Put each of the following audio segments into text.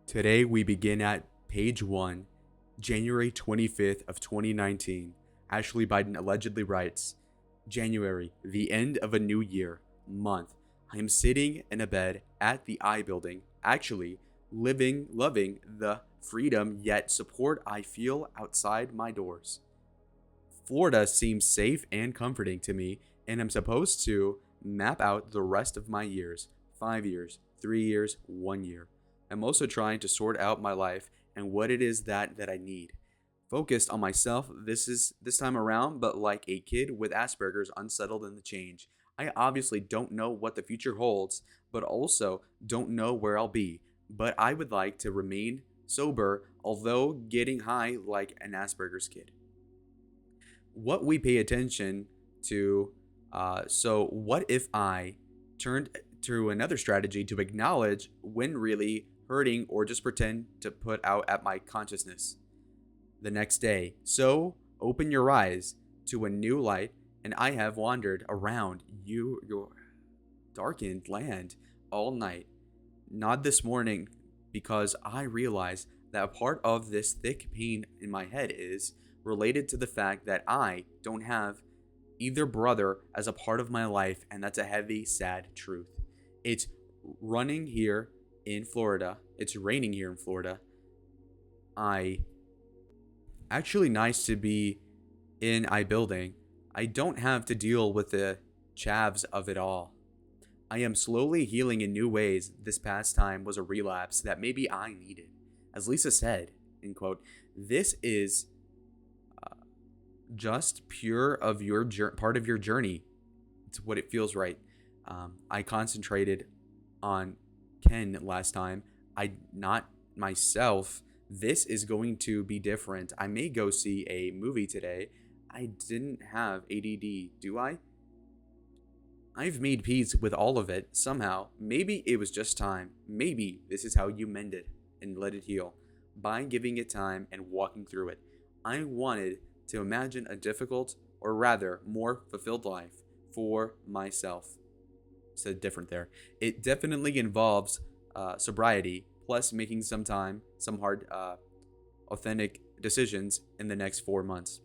Today we begin at page 1, January 25th of 2019. Ashley Biden allegedly writes, January, the end of a new year, month. I am sitting in a bed at the I building, actually loving the freedom yet support I feel outside my doors. Florida seems safe and comforting to me, and I'm supposed to map out the rest of my years 5 years, 3 years, 1 year. I'm also trying to sort out my life and what it is that I need. Focused on myself this time around, but like a kid with Asperger's unsettled in the change. I obviously don't know what the future holds, but also don't know where I'll be. But I would like to remain sober, although getting high like an Asperger's kid. What we pay attention to. So, what if I turned to another strategy to acknowledge when really hurting or just pretend to put out at my consciousness the next day? So, open your eyes to a new light, and I have wandered around your darkened land all night. Not this morning, because I realize that a part of this thick pain in my head is related to the fact that I don't have either brother as a part of my life, and that's a heavy, sad truth. It's running here in Florida. It's raining here in Florida. I actually nice to be in I building. I don't have to deal with the chavs of it all. I am slowly healing in new ways. This past time was a relapse that maybe I needed. As Lisa said, end quote, this is just pure of your part of your journey. It's what it feels right. I concentrated on Ken last time. I not myself. This is going to be different. I may go see a movie today. I didn't have ADD, do I? I've made peace with all of it somehow. Maybe it was just time. Maybe this is how you mend it and let it heal by giving it time and walking through it. I wanted to imagine a difficult, or rather, more fulfilled life for myself. Said different there. It definitely involves sobriety, plus making some hard, authentic decisions in the next 4 months.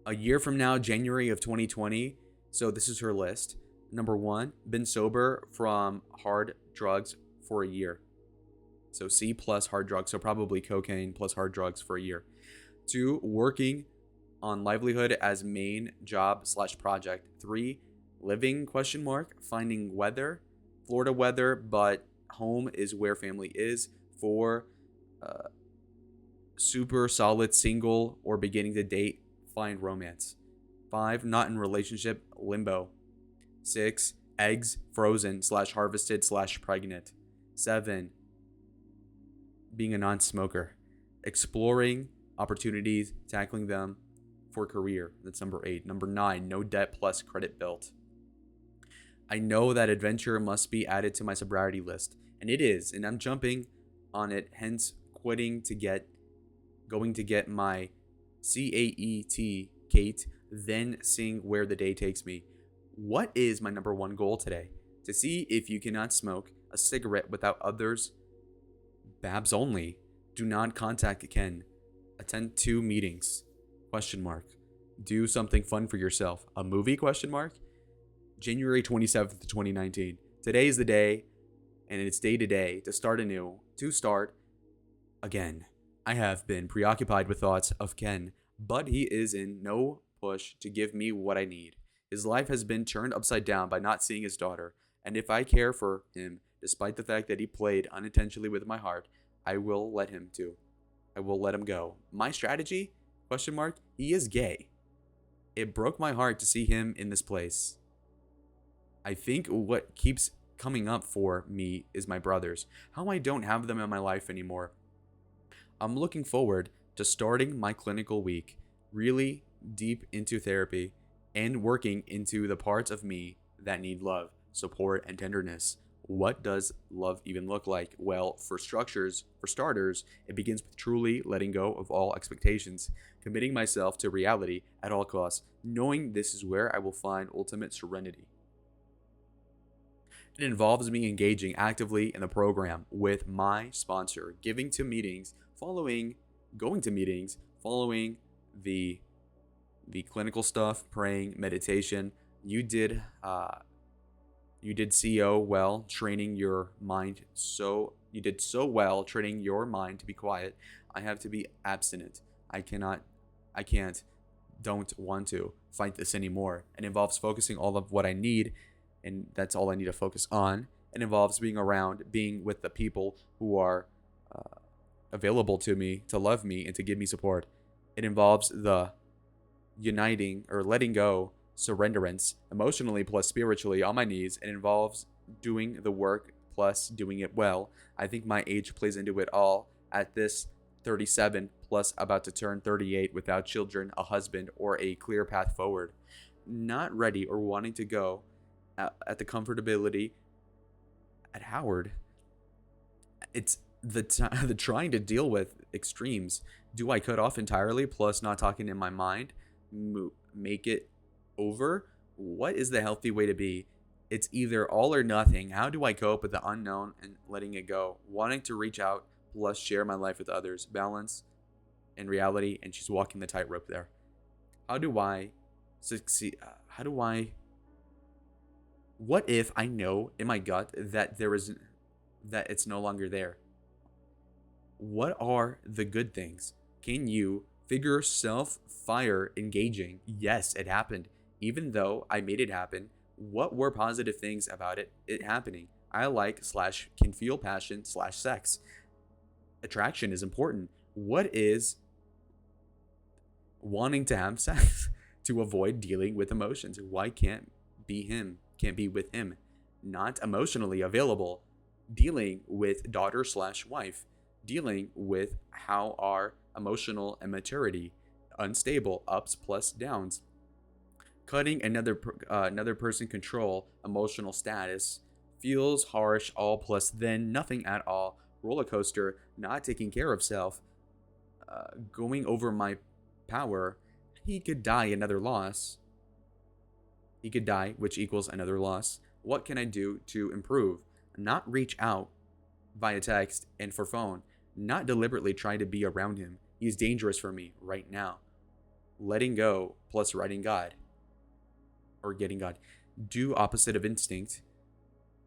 A year from now, January of 2020. So this is her list. Number 1, been sober from hard drugs for a year. So C plus hard drugs, so probably cocaine plus hard drugs for a year. 2, working on livelihood as main job / project. 3, living ? Finding weather, Florida weather, but home is where family is. 4, super solid single or beginning to date, find romance. 5, not in relationship, limbo. 6, eggs frozen / harvested / pregnant. 7, being a non-smoker, exploring opportunities, tackling them for career. That's number 8. Number 9, no debt plus credit built. I know that adventure must be added to my sobriety list, and it is, and I'm jumping on it, hence going to get my CAET, Kate, then seeing where the day takes me. What is my number 1 goal today? To see if you cannot smoke a cigarette without others. Babs only. Do not contact Ken. Attend 2 meetings. ? Do something fun for yourself. A movie ? January 27th, 2019. Today is the day, and it's day to day to start anew. To start again. I have been preoccupied with thoughts of Ken, but he is in no push to give me what I need. His life has been turned upside down by not seeing his daughter, and if I care for him, despite the fact that he played unintentionally with my heart, I will let him go. My strategy? ? He is gay. It broke my heart to see him in this place. I think what keeps coming up for me is my brothers. How I don't have them in my life anymore. I'm looking forward to starting my clinical week, really deep into therapy, and working into the parts of me that need love, support, and tenderness. What does love even look like? Well, for starters, it begins with truly letting go of all expectations, committing myself to reality at all costs, knowing this is where I will find ultimate serenity. It involves me engaging actively in the program with my sponsor, going to meetings, following the the clinical stuff, praying, meditation. You did CO well, training your mind so you did so well training your mind to be quiet. I have to be abstinent. I cannot I can't don't want to fight this anymore. It involves focusing all of what I need, and that's all I need to focus on. It involves being with the people who are available to me, to love me, and to give me support. It involves the uniting or letting go, surrenderance, emotionally plus spiritually on my knees. It involves doing the work plus doing it well. I think my age plays into it all. At this 37 plus about to turn 38 without children, a husband, or a clear path forward. Not ready or wanting to go at the comfortability at Howard. It's the trying to deal with extremes. Do I cut off entirely plus not talking in my mind? Make it over? What is the healthy way to be? It's either all or nothing. How do I cope with the unknown and letting it go? Wanting to reach out plus share my life with others. Balance and reality, and she's walking the tightrope there. How do I succeed? What if I know in my gut that that it's no longer there? What are the good things? Can you figure yourself fire engaging? Yes, it happened. Even though I made it happen, what were positive things about it happening? I like / can feel passion / sex. Attraction is important. What is wanting to have sex? To avoid dealing with emotions. Why can't be with him? Not emotionally available. Dealing with daughter / wife. Dealing with how our emotional immaturity, unstable, ups plus downs. Cutting another person control, emotional status. Feels harsh, all plus then nothing at all. Roller coaster, not taking care of self. Going over my power. He could die, another loss. He could die, which equals another loss. What can I do to improve? Not reach out via text and for phone. Not deliberately try to be around him. He's dangerous for me right now. Letting go plus writing God. Or getting God. Do opposite of instinct.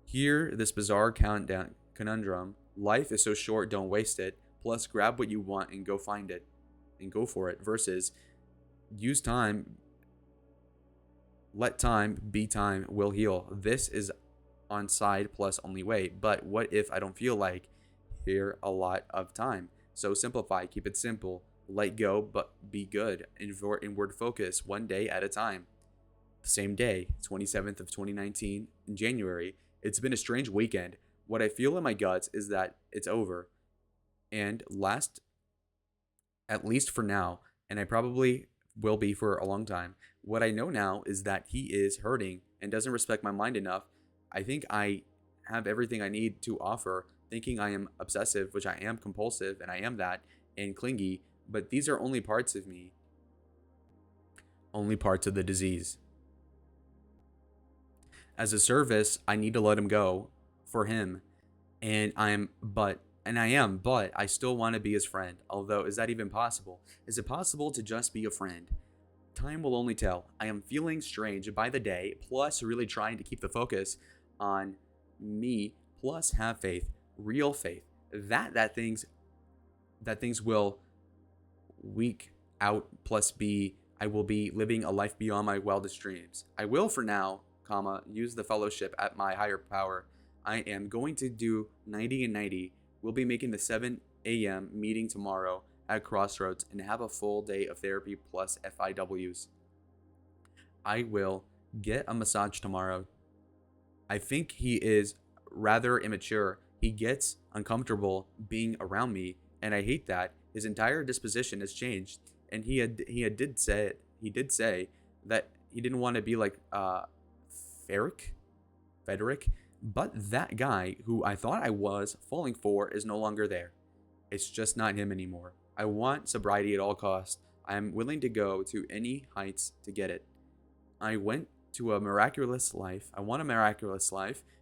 Hear this bizarre conundrum. Life is so short, don't waste it. Plus grab what you want and go find it. And go for it. Versus use time. Let time be time will heal. This is on side plus only way. But what if I don't feel like here a lot of time? So simplify, keep it simple. Let go, but be good. Inward focus, one day at a time. The same day, 27th of 2019, in January. It's been a strange weekend. What I feel in my guts is that it's over. And at least for now, and I probably will be for a long time, what I know now is that he is hurting and doesn't respect my mind enough. I think I have everything I need to offer, thinking I am obsessive, which I am compulsive, and I am that, and clingy, but these are only parts of me. Only parts of the disease. As a service, I need to let him go for him, and but I still want to be his friend. Although, is that even possible? Is it possible to just be a friend? Time will only tell. I am feeling strange by the day, plus really trying to keep the focus on me, plus have faith, real faith, that things will weak out, plus I will be living a life beyond my wildest dreams. I will for now, use the fellowship at my higher power. I am going to do 90 and 90. We'll be making the 7 a.m. meeting tomorrow at Crossroads and have a full day of therapy plus FIWs. I will get a massage tomorrow. I think he is rather immature. He gets uncomfortable being around me, and I hate that. His entire disposition has changed, and he did say that he didn't want to be like Frederick, but that guy who I thought I was falling for is no longer there. It's just not him anymore. I want sobriety at all costs. I am willing to go to any heights to get it. I want a miraculous life,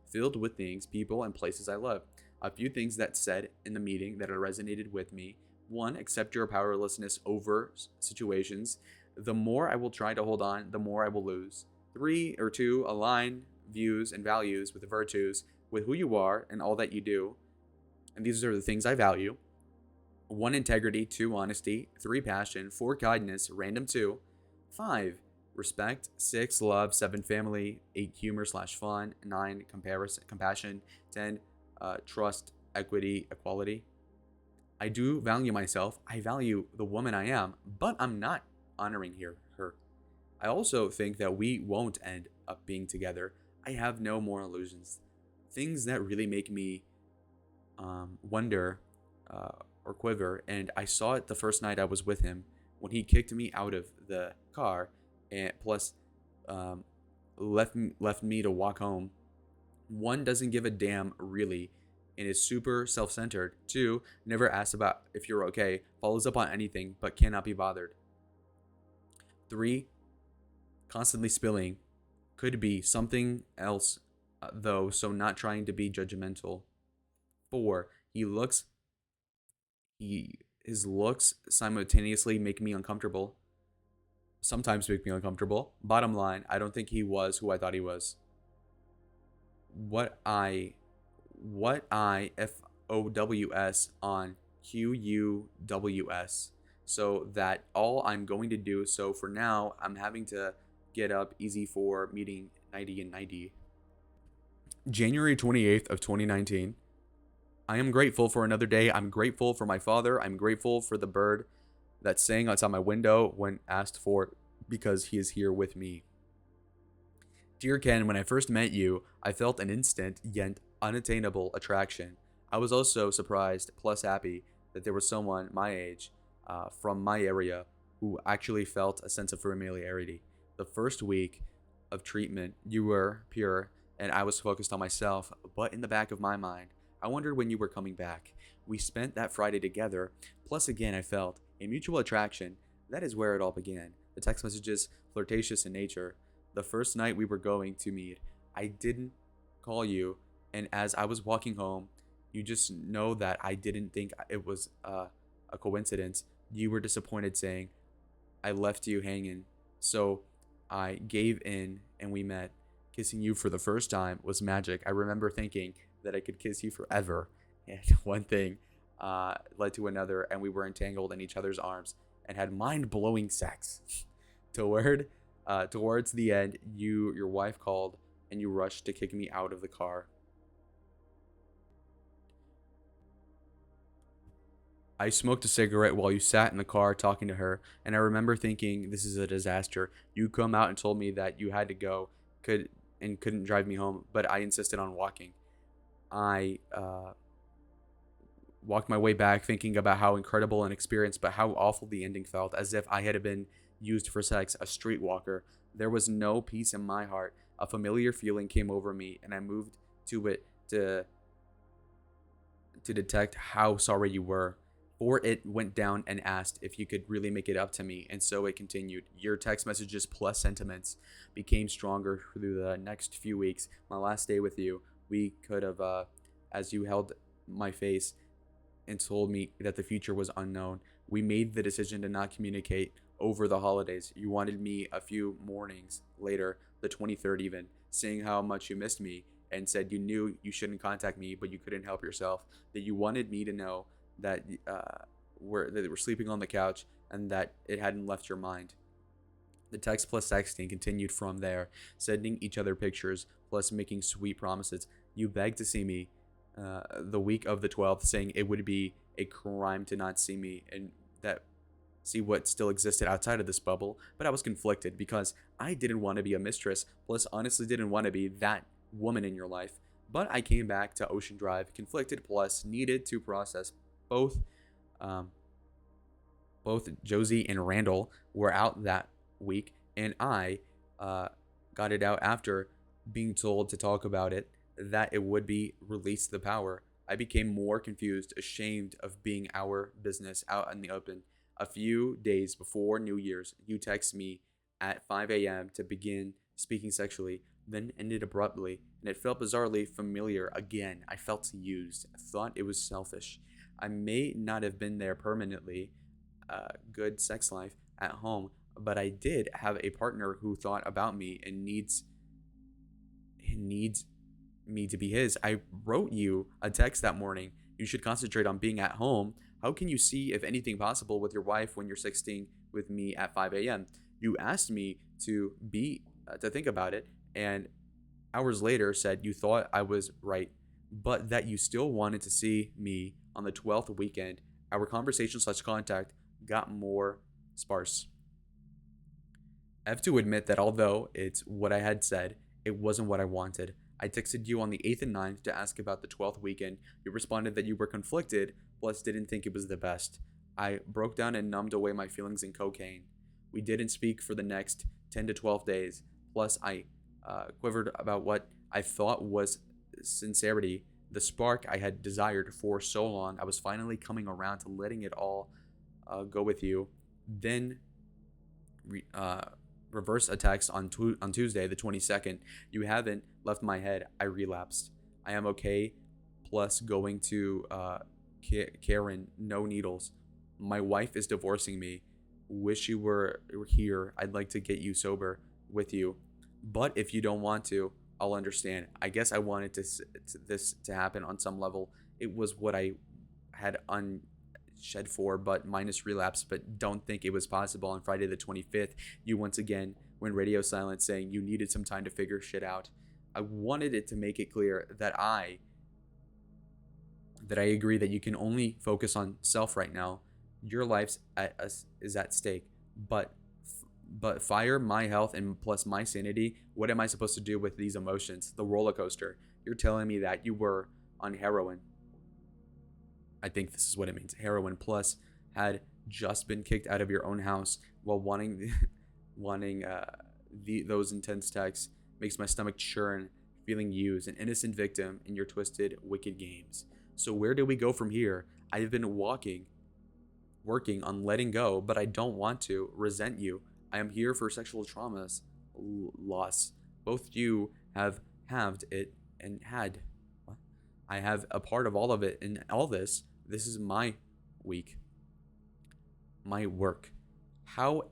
filled with things, people, and places I love. A few things that said in the meeting that resonated with me. One, accept your powerlessness over situations. The more I will try to hold on, the more I will lose. Three or two, align views and values with the virtues, with who you are and all that you do. And these are the things I value. One, integrity. Two, honesty. Three, passion. Four, kindness. Random two. Five, respect. Six, love. Seven, family. Eight, humor / fun. Nine, compassion. 10, trust, equity, equality. I do value myself. I value the woman I am, but I'm not honoring her. I also think that we won't end up being together. I have no more illusions. Things that really make me wonder or quiver, and I saw it the first night I was with him when he kicked me out of the car, and plus left me to walk home. One, doesn't give a damn really and is super self-centered. Two, never asks about if you're okay, follows up on anything but cannot be bothered. Three, constantly spilling. Could be something else though, so not trying to be judgmental. Four, his looks simultaneously make me uncomfortable. Sometimes make me uncomfortable. Bottom line, I don't think he was who I thought he was. What I FOWS on QUWS, so that all I'm going to do. So for now, I'm having to get up easy for meeting 90 and 90. January 28th of 2019. I am grateful for another day. I'm grateful for my father. I'm grateful for the bird that sang outside my window when asked for, because he is here with me. Dear Ken, when I first met you, I felt an instant yet unattainable attraction. I was also surprised plus happy that there was someone my age, from my area, who actually felt a sense of familiarity. The first week of treatment, you were pure, and I was focused on myself, but in the back of my mind, I wondered when you were coming back. We spent that Friday together, plus again I felt a mutual attraction. That is where it all began. The text messages, flirtatious in nature. The first night we were going to meet, I didn't call you, and as I was walking home, you just know that I didn't think it was a coincidence. You were disappointed, saying, I left you hanging. So I gave in and we met. Kissing you for the first time was magic. I remember thinking that I could kiss you forever. And one thing led to another, and we were entangled in each other's arms and had mind-blowing sex. Towards the end, your wife called and you rushed to kick me out of the car. I smoked a cigarette while you sat in the car talking to her, and I remember thinking, this is a disaster. You come out and told me that you had to go, couldn't drive me home, but I insisted on walking. I walked my way back thinking about how incredible an experience, but how awful the ending felt, as if I had been used for sex, a streetwalker. There was no peace in my heart. A familiar feeling came over me, and I moved to it to detect how sorry you were. Or it went down and asked if you could really make it up to me, and so it continued. Your text messages plus sentiments became stronger through the next few weeks. My last day with you, we could have, as you held my face and told me that the future was unknown, we made the decision to not communicate over the holidays. You wanted me a few mornings later, the 23rd even, saying how much you missed me, and said you knew you shouldn't contact me, but you couldn't help yourself, that you wanted me to know that they were sleeping on the couch and that it hadn't left your mind. The text plus texting continued from there, sending each other pictures plus making sweet promises. You begged to see me the week of the 12th, saying it would be a crime to not see me and that see what still existed outside of this bubble. But I was conflicted because I didn't want to be a mistress, plus honestly didn't want to be that woman in your life. But I came back to Ocean Drive, conflicted plus needed to process both Josie and Randall were out that week, and I got it out after being told to talk about it, that it would be released the power. I became more confused, ashamed of being our business out in the open. A few days before New Year's, you text me at 5 a.m. to begin speaking sexually. then ended abruptly, and it felt bizarrely familiar again. I felt used. I thought it was selfish. I may not have been there permanently, good sex life at home, but I did have a partner who thought about me and needs me to be his. I wrote you a text that morning. You should concentrate on being at home. How can you see if anything possible with your wife when you're 16 with me at 5 a.m.? You asked me to think about it, and hours later said you thought I was right, but that you still wanted to see me on the 12th weekend. Our conversation / contact got more sparse. I have to admit that although it's what I had said, it wasn't what I wanted. I texted you on the 8th and 9th to ask about the 12th weekend. You responded that you were conflicted, plus didn't think it was the best. I broke down and numbed away my feelings in cocaine. We didn't speak for the next 10 to 12 days. Plus, I quivered about what I thought was sincerity, the spark I had desired for so long. I was finally coming around to letting it all go with you. Then reverse a text on Tuesday, the 22nd. You haven't left my head. I relapsed. I am okay. Plus, going to Karen, no needles. My wife is divorcing me. Wish you were here. I'd like to get you sober with you. But if you don't want to, I'll understand. I guess I wanted this to happen on some level. It was what I had unshed for, but minus relapse. But don't think it was possible. On Friday the 25th, you once again went radio silent, saying you needed some time to figure shit out. I wanted it to make it clear that I agree that you can only focus on self right now. Your life is at stake, but fire my health and plus my sanity. What am I supposed to do with these emotions? The roller coaster. You're telling me that you were on heroin. I think this is what it means. Heroin, plus had just been kicked out of your own house while wanting those intense texts makes my stomach churn. Feeling used, an innocent victim in your twisted, wicked games. So where do we go from here? I've been working on letting go, but I don't want to resent you. I am here for sexual traumas, loss. Both you have halved it and had. What? I have a part of all of it in all this. This is my week, my work. How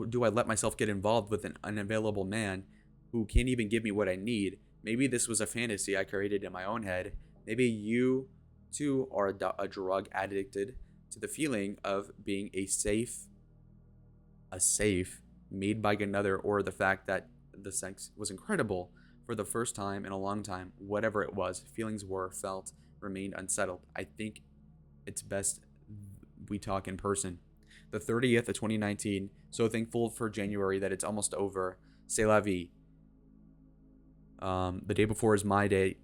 do I let myself get involved with an unavailable man who can't even give me what I need? Maybe this was a fantasy I created in my own head. Maybe you too are a drug addicted to the feeling of being a safe made by another, or the fact that the sex was incredible for the first time in a long time. Whatever it was, feelings were felt, remained unsettled. I think it's best we talk in person. The 30th of 2019. So thankful for January that it's almost over. C'est la vie. The day before is my day.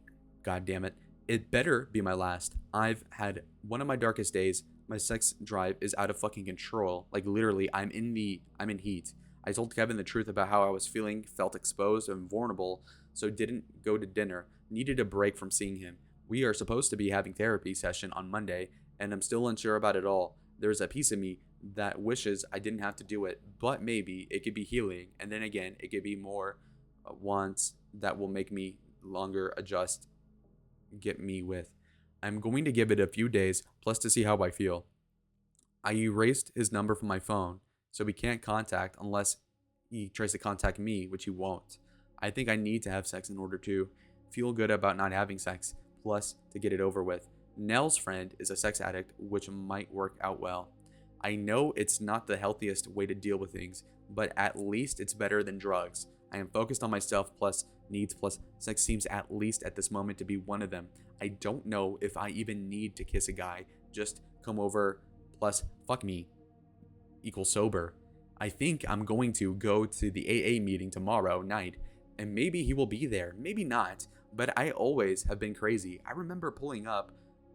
God damn it. It better be my last. I've had one of my darkest days. My sex drive is out of fucking control. Like literally, I'm in heat. I told Kevin the truth about how I was feeling, felt exposed and vulnerable, so didn't go to dinner. Needed a break from seeing him. We are supposed to be having therapy session on Monday, and I'm still unsure about it all. There's a piece of me that wishes I didn't have to do it, but maybe it could be healing, and then again, it could be more wants that will make me longer adjust, get me with. I'm going to give it a few days, plus to see how I feel. I erased his number from my phone, so we can't contact unless he tries to contact me, which he won't. I think I need to have sex in order to feel good about not having sex, plus to get it over with. Nell's friend is a sex addict, which might work out well. I know it's not the healthiest way to deal with things, but at least it's better than drugs. I am focused on myself plus needs plus sex seems at least at this moment to be one of them. I don't know if I even need to kiss a guy. Just come over plus fuck me equals sober. I think I'm going to go to the AA meeting tomorrow night, and maybe he will be there, maybe not, but I always have been crazy. I remember pulling up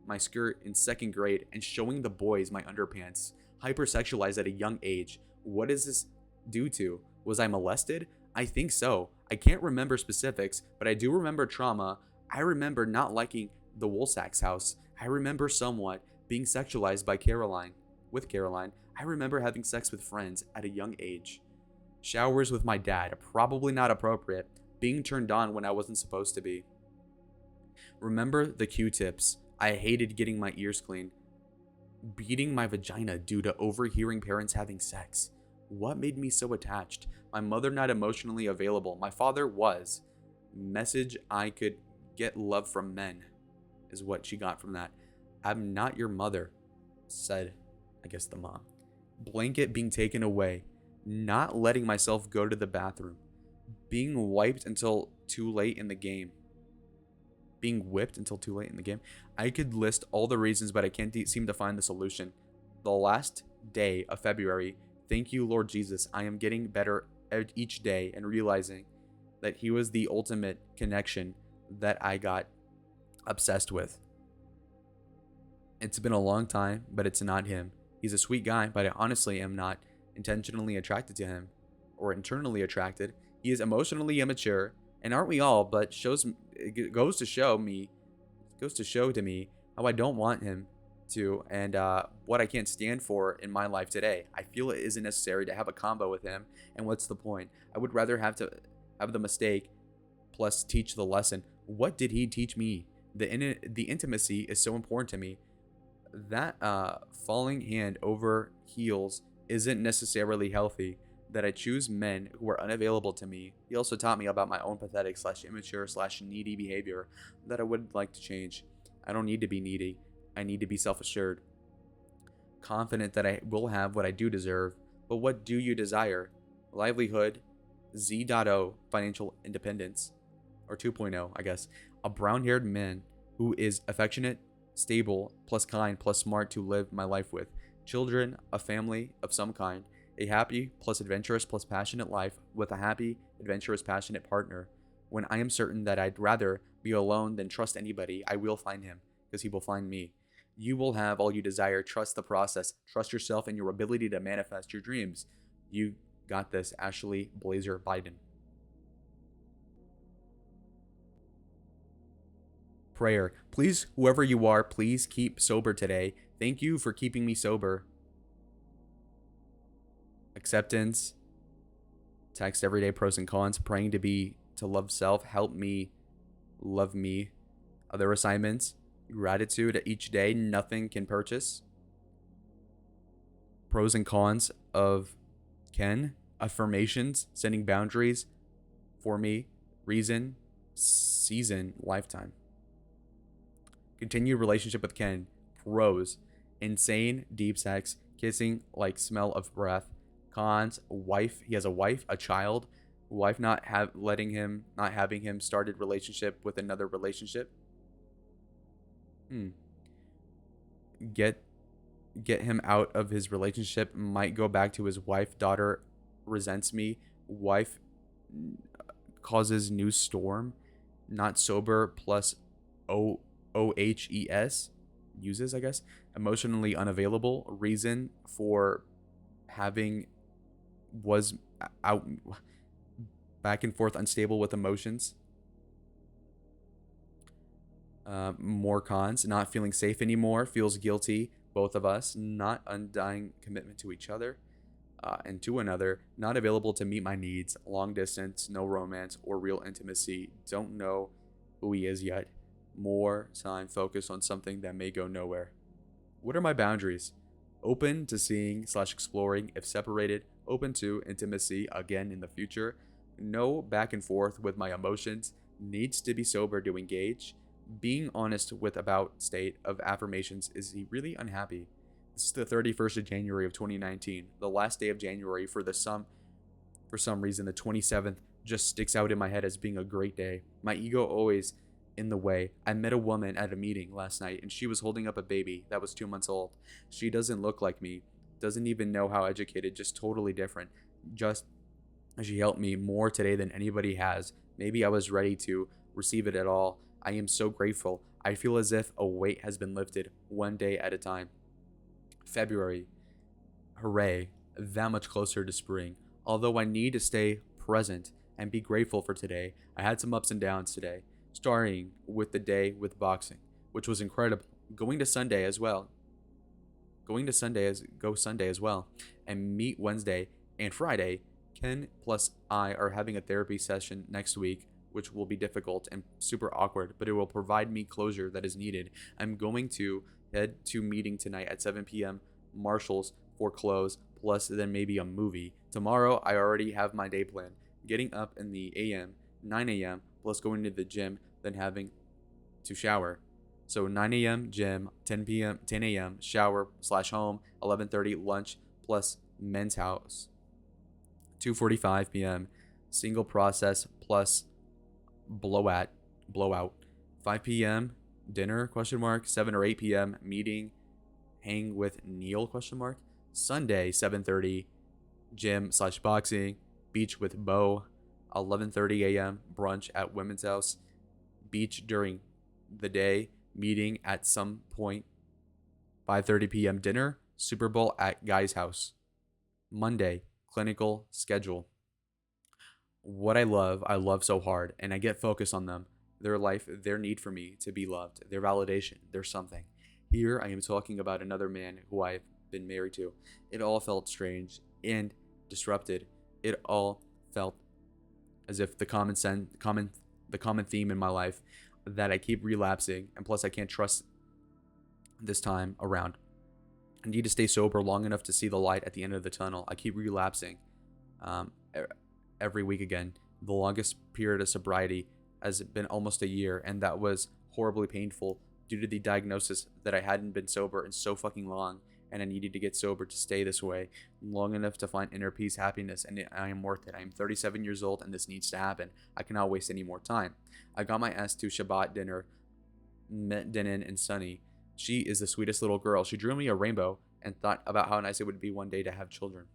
my skirt in 2nd grade and showing the boys my underpants. Hypersexualized at a young age. What is this due to? Was I molested? I think so. I can't remember specifics, but I do remember trauma. I remember not liking the Woolsacks house. I remember somewhat being sexualized by Caroline. I remember having sex with friends at a young age. Showers with my dad, probably not appropriate. being turned on when I wasn't supposed to be. Remember the Q-tips. I hated getting my ears cleaned. Beating my vagina due to overhearing parents having sex. What made me so attached? My mother not emotionally available. My father was. Message I could get love from men is what she got from that. I'm not your mother, said, I guess, the mom. Blanket being taken away. Not letting myself go to the bathroom. Being wiped until too late in the game. Being whipped until too late in the game. I could list all the reasons, but I can't seem to find the solution. The last day of February, thank you, Lord Jesus. I am getting better each day and realizing that he was the ultimate connection that I got obsessed with. It's been a long time, but it's not him. He's a sweet guy, but I honestly am not intentionally attracted to him or internally attracted. He is emotionally immature, and aren't we all? But it goes to show to me how I don't want him to, and what I can't stand for in my life today. I feel it isn't necessary to have a combo with him, and what's the point? I would rather have the mistake plus teach the lesson. What did he teach me? The intimacy is so important to me. That falling hand over heels isn't necessarily healthy. That I choose men who are unavailable to me. He also taught me about my own pathetic / immature / needy behavior that I would like to change. I don't need to be needy. I need to be self-assured. Confident that I will have what I do deserve. But what do you desire? Livelihood, Z.O, financial independence, or 2.0, I guess. A brown-haired man who is affectionate, stable, plus kind, plus smart to live my life with. Children, a family of some kind. A happy, plus adventurous, plus passionate life with a happy, adventurous, passionate partner. When I am certain that I'd rather be alone than trust anybody, I will find him, because he will find me. You will have all you desire. Trust the process. Trust yourself and your ability to manifest your dreams. You got this, Ashley Blazer Biden. Prayer. Please, whoever you are, please keep sober today. Thank you for keeping me sober. Acceptance. Text everyday pros and cons. Praying to love self. Help me love me. Other assignments. Gratitude each day. Nothing can purchase. Pros and cons of Ken. Affirmations. Setting boundaries for me. Reason. Season. Lifetime. Continued relationship with Ken. Pros. Insane. Deep sex. Kissing like smell of breath. Cons. Wife. He has a wife, a child. Wife not having him started relationship with another relationship. Get him out of his relationship. Might go back to his wife. Daughter resents me. Wife causes new storm. Not sober plus OHES uses, I guess. Emotionally unavailable. Reason for having was out back and forth unstable with emotions. More cons. Not feeling safe anymore. Feels guilty. Both of us. Not undying commitment to each other and to another. Not available to meet my needs. Long distance. No romance or real intimacy. Don't know who he is yet. More time focus on something that may go nowhere. What are my boundaries? Open to seeing / exploring if separated. Open to intimacy again in the future. No back and forth with my emotions. Needs to be sober to engage. Being honest with about state of affirmations. Is he really unhappy? This is the 31st of January of 2019. The last day of January for some reason. The 27th just sticks out in my head as being a great day. My ego always in the way. I met a woman at a meeting last night and she was holding up a baby that was 2 months old. She doesn't look like me. Doesn't even know how educated. Just totally different. Just she helped me more today than anybody has. Maybe I was ready to receive it at all. I am so grateful. I feel as if a weight has been lifted one day at a time. February. Hooray. That much closer to spring. Although I need to stay present and be grateful for today, I had some ups and downs today. Starting with the day with boxing, which was incredible. Go Sunday as well. And meet Wednesday and Friday Ken plus I are having a therapy session next week, which will be difficult and super awkward, but it will provide me closure that is needed. I'm going to head to meeting tonight at 7 p.m. Marshall's for clothes, plus then maybe a movie. Tomorrow, I already have my day plan. Getting up in the a.m., 9 a.m., plus going to the gym, then having to shower. So 9 a.m. gym, 10 a.m. shower slash home, 11:30 lunch plus men's house, 2:45 p.m. single process plus blowout, 5 p.m. dinner question mark, 7 or 8 p.m. meeting hang with Neil question mark, Sunday 7:30 gym slash boxing, beach with Bo, 11:30 a.m. brunch at women's house, beach during the day, meeting at some point, 5:30 p.m. dinner, Super Bowl at guy's house. Monday, clinical schedule. What I love so hard, and I get focused on them. Their life, their need for me to be loved, their validation, their something. Here I am talking about another man who I've been married to. It all felt strange and disrupted. It all felt as if the common theme in my life that I keep relapsing, and plus I can't trust this time around. I need to stay sober long enough to see the light at the end of the tunnel. I keep relapsing every week again. The longest period of sobriety has been almost a year, and that was horribly painful due to the diagnosis that I hadn't been sober in so fucking long, and I needed to get sober to stay this way long enough to find inner peace, happiness, and I am worth it. I am 37 years old, and this needs to happen. I cannot waste any more time. I got my ass to Shabbat dinner, met Denon and Sunny. She is the sweetest little girl. She drew me a rainbow and thought about how nice it would be one day to have children.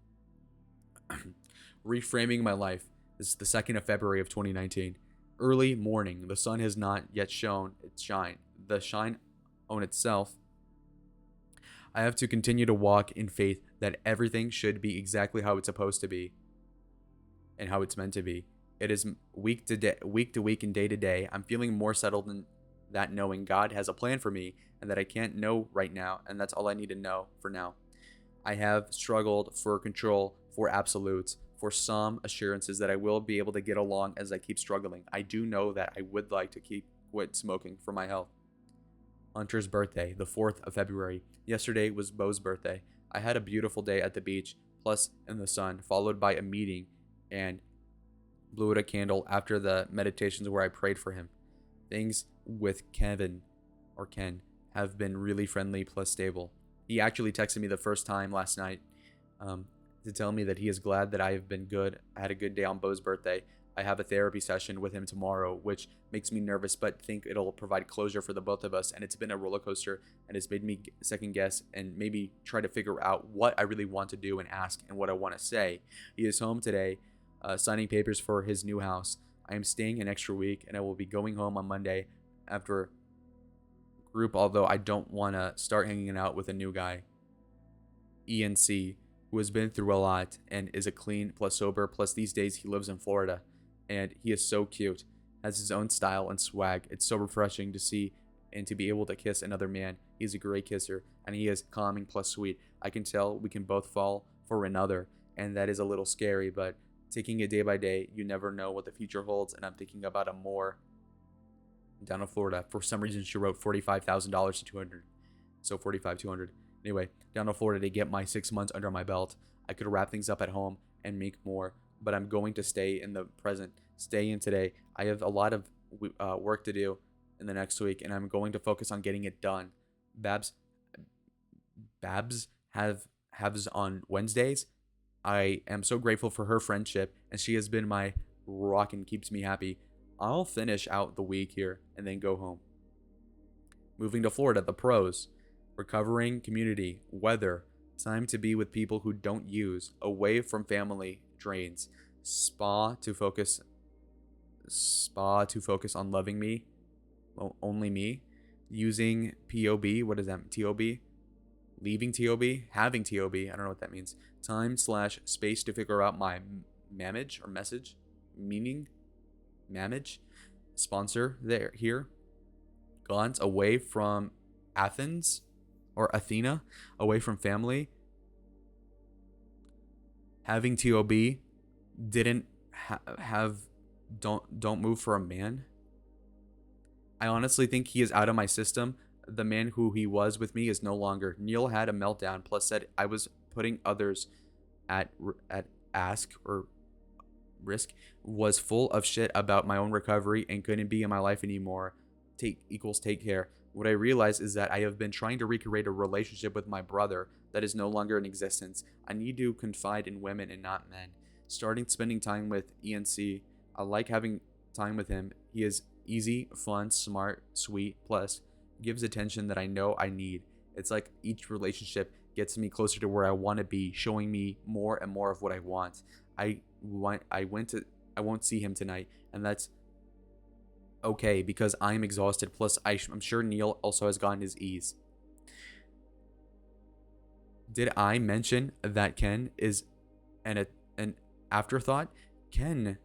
Reframing my life. This is the 2nd of February of 2019. Early morning. The sun has not yet shown its shine. The shine on itself. I have to continue to walk in faith that everything should be exactly how it's supposed to be and how it's meant to be. It is week to week and day to day. I'm feeling more settled in that, knowing God has a plan for me and that I can't know right now, and that's all I need to know for now. I have struggled for control, for absolutes, for some assurances that I will be able to get along as I keep struggling. I do know that I would like to quit smoking for my health. Hunter's birthday, the 4th of February. Yesterday was Bo's birthday. I had a beautiful day at the beach, plus in the sun, followed by a meeting, and blew out a candle after the meditations where I prayed for him. Things with Ken have been really friendly plus stable. He actually texted me the first time last night to tell me that he is glad that I have been good. I had a good day on Bo's birthday. I have a therapy session with him tomorrow, which makes me nervous, but think it'll provide closure for the both of us. And it's been a roller coaster, and it's made me second guess and maybe try to figure out what I really want to do and ask and what I want to say. He is home today, signing papers for his new house. I am staying an extra week, and I will be going home on Monday after group, although I don't want to start hanging out with a new guy. ENC, who has been through a lot and is a clean plus sober, plus these days he lives in Florida, and he is so cute, has his own style and swag. It's so refreshing to see and to be able to kiss another man. He's a great kisser, and he is calming plus sweet. I can tell we can both fall for another, and that is a little scary, but taking it day by day, you never know what the future holds, and I'm thinking about a more down in Florida. For some reason, she wrote $45,000 to 200, so 45,200. Anyway, down to Florida to get my 6 months under my belt. I could wrap things up at home and make more, but I'm going to stay in the present, stay in today. I have a lot of work to do in the next week, and I'm going to focus on getting it done. Babs has on Wednesdays. I am so grateful for her friendship, and she has been my rock and keeps me happy. I'll finish out the week here and then go home. Moving to Florida, the pros. Recovering community, weather, time to be with people who don't use, away from family, drains, spa to focus on loving me, only me, using POB, what is that, TOB, leaving TOB, having TOB, I don't know what that means, time/space to figure out my mamage or message, meaning, mamage, sponsor there, here, gone away from Athens, or Athena, away from family, having TOB, didn't have don't move for a man. I honestly think he is out of my system. The man who he was with me is no longer. Neil had a meltdown, plus said I was putting others at ask or risk, was full of shit about my own recovery and couldn't be in my life anymore. Take care. What I realize is that I have been trying to recreate a relationship with my brother that is no longer in existence. I need to confide in women and not men. Starting spending time with ENC. I like having time with him. He is easy, fun, smart, sweet, plus gives attention that I know I need. It's like each relationship gets me closer to where I want to be, showing me more and more of what I want. I won't see him tonight, and that's okay because I'm exhausted. Plus, I'm sure Neil also has gotten his ease. Did I mention that Ken is an afterthought? Ken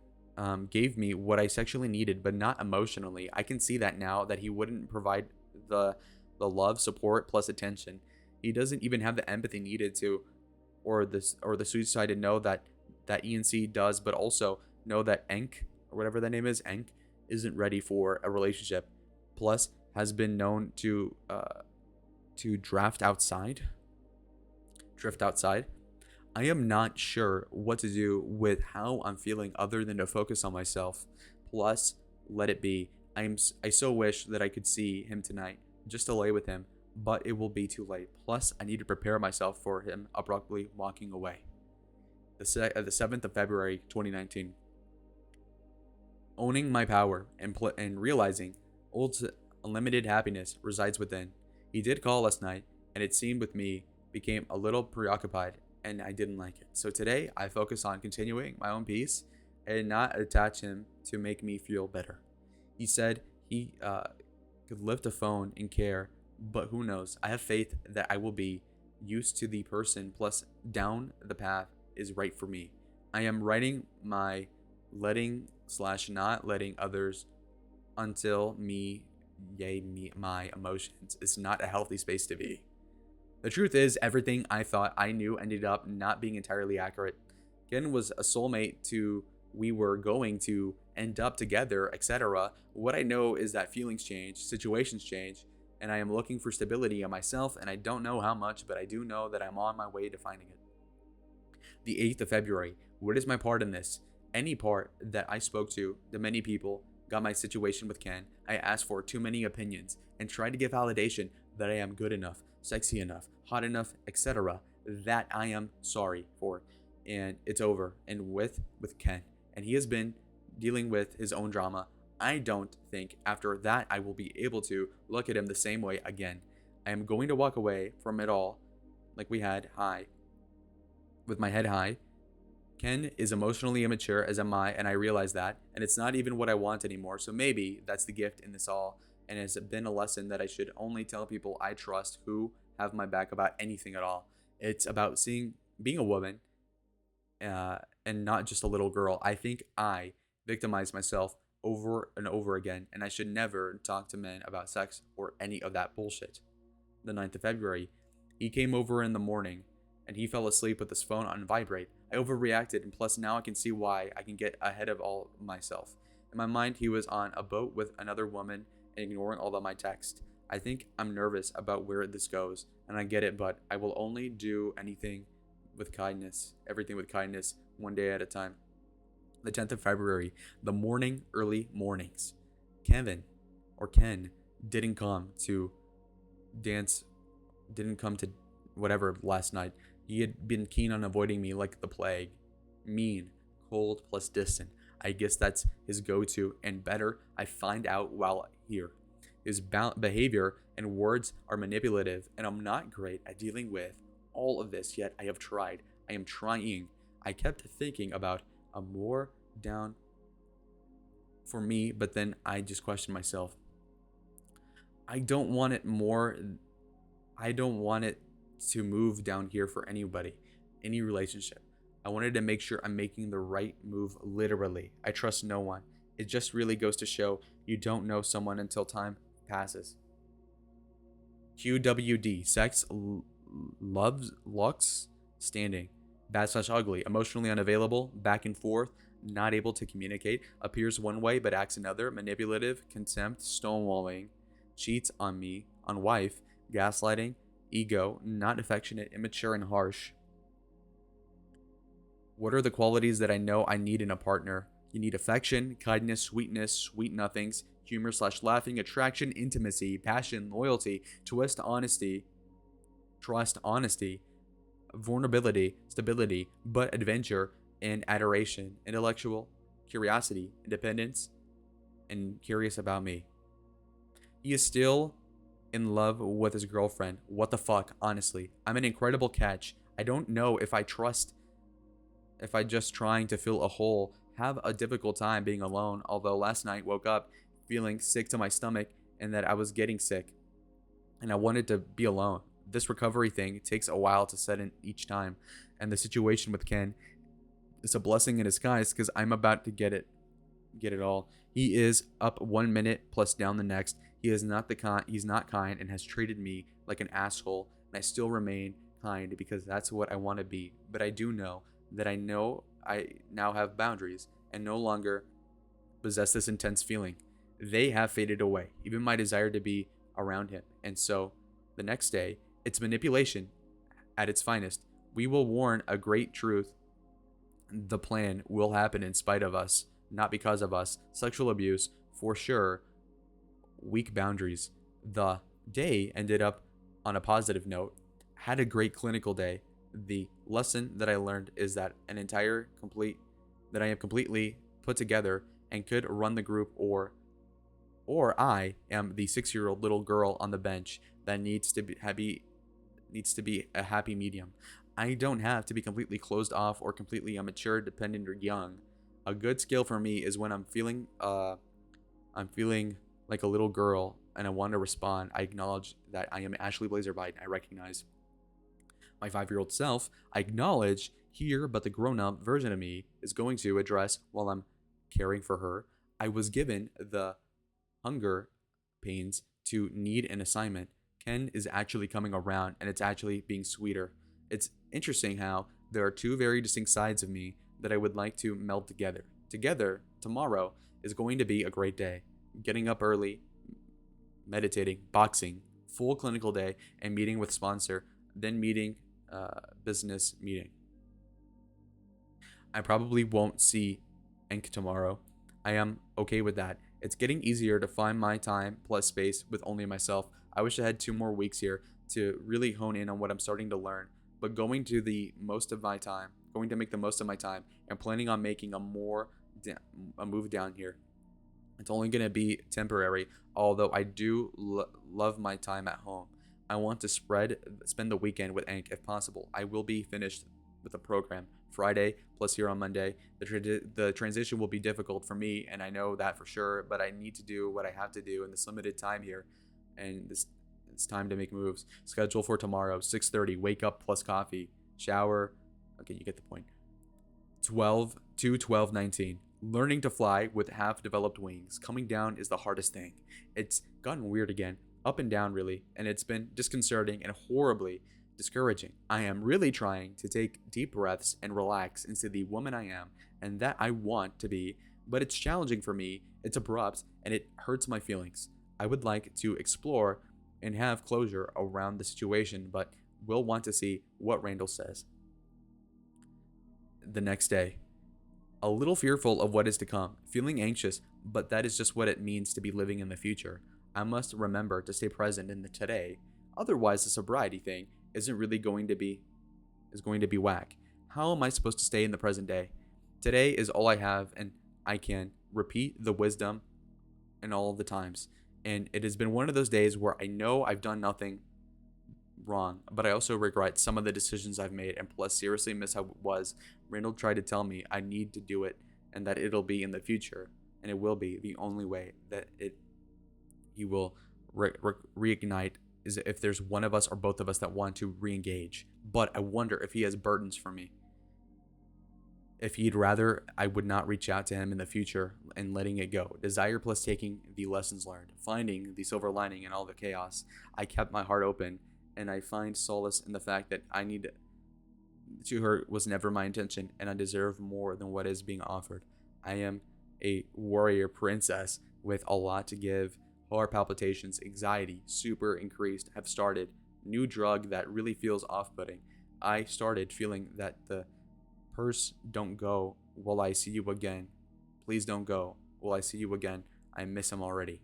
gave me what I sexually needed, but not emotionally. I can see that now that he wouldn't provide the the love, support, plus attention. He doesn't even have the empathy needed to, or the sweet side to know that ENC does, but also know that Enk or whatever that name is, Enk, isn't ready for a relationship. Plus, has been known to drift outside. I am not sure what to do with how I'm feeling other than to focus on myself. Plus, let it be. I so wish that I could see him tonight, just to lay with him, but it will be too late. Plus, I need to prepare myself for him abruptly walking away. The 7th of February, 2019. Owning my power and realizing old unlimited happiness resides within. He did call last night, and it seemed with me became a little preoccupied, and I didn't like it. So today, I focus on continuing my own peace and not attach him to make me feel better. He said he could lift a phone and care, but who knows? I have faith that I will be used to the person, plus down the path is right for me. I am writing my letting slash not letting others until my emotions is not a healthy space to be. The truth is, everything I thought I knew ended up not being entirely accurate. Ken was a soulmate to we were going to end up together, etc. What I know is that feelings change, situations change, and I am looking for stability in myself, and I don't know how much, but I do know that I'm on my way to finding it. The 8th of February. What is my part in this? Any part that I spoke to the many people, got my situation with Ken. I asked for too many opinions and tried to give validation that I am good enough, sexy enough, hot enough, etc. That I am sorry for. And it's over. And with Ken. And he has been dealing with his own drama. I don't think after that I will be able to look at him the same way again. I am going to walk away from it all like we had high, with my head high. Ken is emotionally immature, as am I, and I realize that, and it's not even what I want anymore, so maybe that's the gift in this all, and it has been a lesson that I should only tell people I trust who have my back about anything at all. It's about being a woman, and not just a little girl. I think I victimize myself over and over again, and I should never talk to men about sex or any of that bullshit. The 9th of February. He came over in the morning, and he fell asleep with his phone on vibrate. I overreacted, and plus now I can see why I can get ahead of all myself. In my mind, he was on a boat with another woman and ignoring all of my text. I think I'm nervous about where this goes, and I get it, but I will only do everything with kindness, one day at a time. The 10th of February, the morning, early mornings. Ken didn't come to dance, didn't come to whatever last night. He had been keen on avoiding me like the plague. Mean, cold, plus distant. I guess that's his go-to, and better, I find out while here. His behavior and words are manipulative, and I'm not great at dealing with all of this, yet I have tried. I am trying. I kept thinking about a more down for me, but then I just questioned myself. I don't want it to move down here for anybody, any relationship. I wanted to make sure I'm making the right move literally. I trust no one. It just really goes to show you don't know someone until time passes. QWD, sex, loves, looks, standing. Bad slash ugly, emotionally unavailable, back and forth, not able to communicate, appears one way but acts another, manipulative, contempt, stonewalling, cheats on me, on wife, gaslighting, ego, not affectionate, immature, and harsh. What are the qualities that I know I need in a partner? You need affection, kindness, sweetness, sweet nothings, humor slash laughing, attraction, intimacy, passion, loyalty, trust, honesty, vulnerability, stability, but adventure and adoration, intellectual, curiosity, independence, and curious about me. He is still in love with his girlfriend. What the fuck, honestly. I'm an incredible catch. I don't know if I just trying to fill a hole, have a difficult time being alone, although last night woke up feeling sick to my stomach and that I was getting sick and I wanted to be alone. This recovery thing takes a while to set in each time, and the situation with Ken is a blessing in disguise because I'm about to get it all. He is up 1 minute plus down the next. He is not the kind. He's not kind and has treated me like an asshole. And I still remain kind because that's what I want to be. But I do know that I know I now have boundaries and no longer possess this intense feeling. They have faded away. Even my desire to be around him. And so, the next day, it's manipulation at its finest. We will warn a great truth. The plan will happen in spite of us, not because of us. Sexual abuse, for sure. Weak boundaries. The day ended up on a positive note. Had a great clinical day. The lesson that I learned is that that I am completely put together and could run the group, or I am the 6-year-old little girl on the bench that needs to be a happy medium. I don't have to be completely closed off or completely immature, dependent, or young. A good skill for me is when I'm feeling like a little girl and I want to respond. I acknowledge that I am Ashley Blazerbite. I recognize my 5-year-old self. I acknowledge here, but the grown-up version of me is going to address while I'm caring for her. I was given the hunger pains to need an assignment. Ken is actually coming around and it's actually being sweeter. It's interesting how there are two very distinct sides of me that I would like to meld together. Together, tomorrow is going to be a great day. Getting up early, meditating, boxing, full clinical day, and meeting with sponsor, then business meeting. I probably won't see Enk tomorrow. I am okay with that. It's getting easier to find my time plus space with only myself. I wish I had 2 more weeks here to really hone in on what I'm starting to learn. But going to make the most of my time, and planning on making a move down here. It's only going to be temporary, although I do love my time at home. I want to spend the weekend with Ank if possible. I will be finished with the program Friday plus here on Monday. The transition will be difficult for me, and I know that for sure, but I need to do what I have to do in this limited time here, and it's time to make moves. Schedule for tomorrow, 6:30, wake up plus coffee, shower. Okay, you get the point. 12/2/12/19. Learning to fly with half-developed wings. Coming down is the hardest thing. It's gotten weird again, up and down really, and it's been disconcerting and horribly discouraging. I am really trying to take deep breaths and relax into the woman I am and that I want to be, but it's challenging for me, it's abrupt, and it hurts my feelings. I would like to explore and have closure around the situation, but will want to see what Randall says. The next day, a little fearful of what is to come, feeling anxious, but that is just what it means to be living in the future. I must remember to stay present in the today, otherwise the sobriety thing isn't really going to be whack. How am I supposed to stay in the present day? Today is all I have, and I can repeat the wisdom in all the times. And it has been one of those days where I know I've done nothing wrong, but I also regret some of the decisions I've made and plus seriously miss how it was. Randall tried to tell me I need to do it and that it'll be in the future, and it will be the only way that he will reignite is if there's one of us or both of us that want to re-engage. But I wonder if he has burdens for me. If he'd rather I would not reach out to him in the future and letting it go. Desire plus taking the lessons learned, finding the silver lining in all the chaos. I kept my heart open, and I find solace in the fact that I need To hurt was never my intention, and I deserve more than what is being offered. I am a warrior princess with a lot to give. Heart palpitations, anxiety, super increased, have started. New drug that really feels off putting. I started feeling that the purse don't go. Will I see you again? Please don't go. Will I see you again? I miss him already.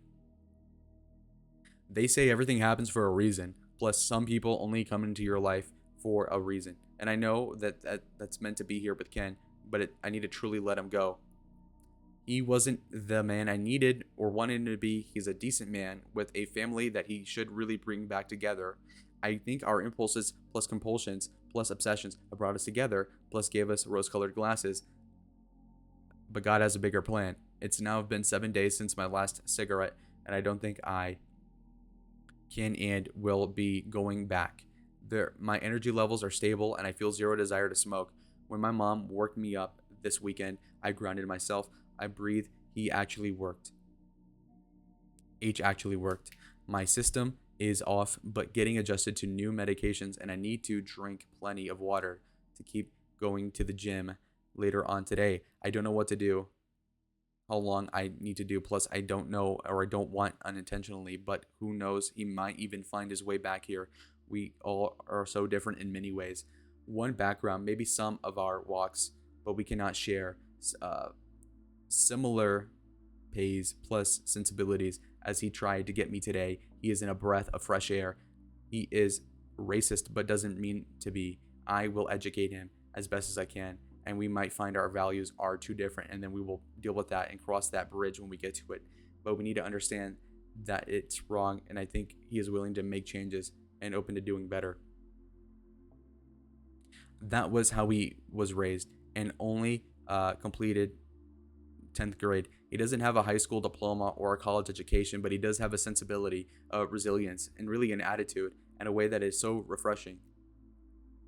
They say everything happens for a reason. Plus, some people only come into your life for a reason. And I know that's meant to be here with Ken, but I need to truly let him go. He wasn't the man I needed or wanted him to be. He's a decent man with a family that he should really bring back together. I think our impulses plus compulsions plus obsessions have brought us together, plus gave us rose-colored glasses. But God has a bigger plan. It's now been 7 days since my last cigarette, and I don't think I can and will be going back. My energy levels are stable, and I feel zero desire to smoke. When my mom woke me up this weekend, I grounded myself. I breathed. H actually worked. My system is off, but getting adjusted to new medications, and I need to drink plenty of water to keep going to the gym later on today. I don't know what to do, how long I need to do. Plus, I don't know, or I don't want unintentionally, but who knows? He might even find his way back here. We all are so different in many ways. One background, maybe some of our walks, but we cannot share similar pays plus sensibilities. As he tried to get me today, he is in a breath of fresh air. He is racist, but doesn't mean to be. I will educate him as best as I can, and we might find our values are too different, and then we will deal with that and cross that bridge when we get to it. But we need to understand that it's wrong, and I think he is willing to make changes and open to doing better. That was how he was raised, and only completed 10th grade. He doesn't have a high school diploma or a college education, but he does have a sensibility, resilience, and really an attitude in a way that is so refreshing.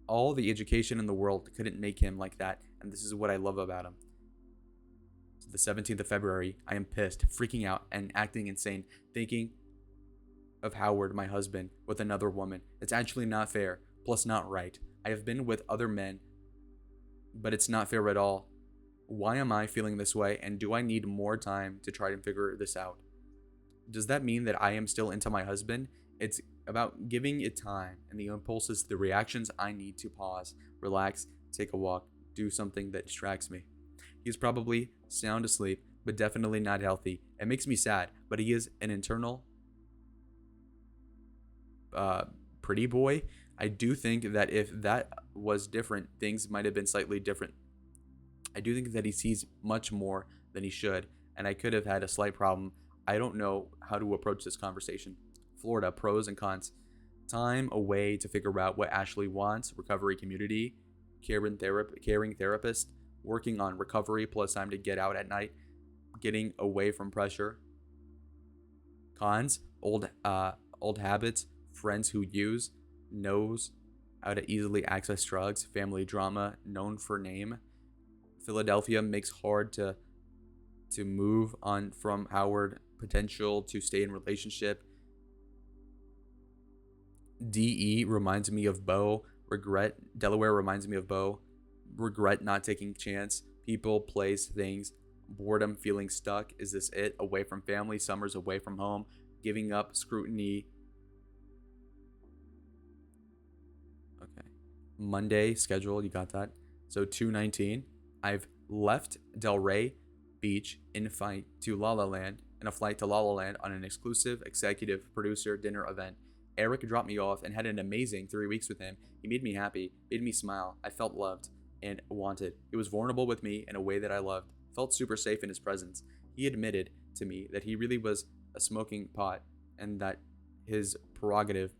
All the education in the world couldn't make him like that, and this is what I love about him. So the 17th of February, I am pissed, freaking out, and acting insane, thinking of Howard, my husband, with another woman. It's actually not fair, plus not right. I have been with other men, but it's not fair at all. Why am I feeling this way, and do I need more time to try to figure this out? Does that mean that I am still into my husband? It's about giving it time, and the impulses, the reactions. I need to pause, relax, take a walk, do something that distracts me. He's probably sound asleep, but definitely not healthy. It makes me sad, but he is an internal pretty boy. I do think that if that was different, things might have been slightly different. I do think that he sees much more than he should, and I could have had a slight problem. I don't know how to approach this conversation. Florida, pros and cons. Time away to figure out what Ashley wants, recovery community, caring therapist, working on recovery plus time to get out at night, getting away from pressure. Cons, old habits, friends who use, knows how to easily access drugs, family drama, known for name. Philadelphia makes hard to move on from Howard, potential to stay in relationship. DE reminds me of Bo. Regret. Delaware reminds me of Bo. Regret not taking chance. People, place, things. Boredom, feeling stuck. Is this it? Away from family. Summers away from home. Giving up. Scrutiny. Okay. Monday schedule. You got that? So 2/19. I've left Delray Beach in a flight to La La Land on an exclusive executive producer dinner event. Eric dropped me off and had an amazing 3 weeks with him. He made me happy, made me smile. I felt loved and wanted. He was vulnerable with me in a way that I loved. Felt super safe in his presence. He admitted to me that he really was a smoking pot and that his prerogative.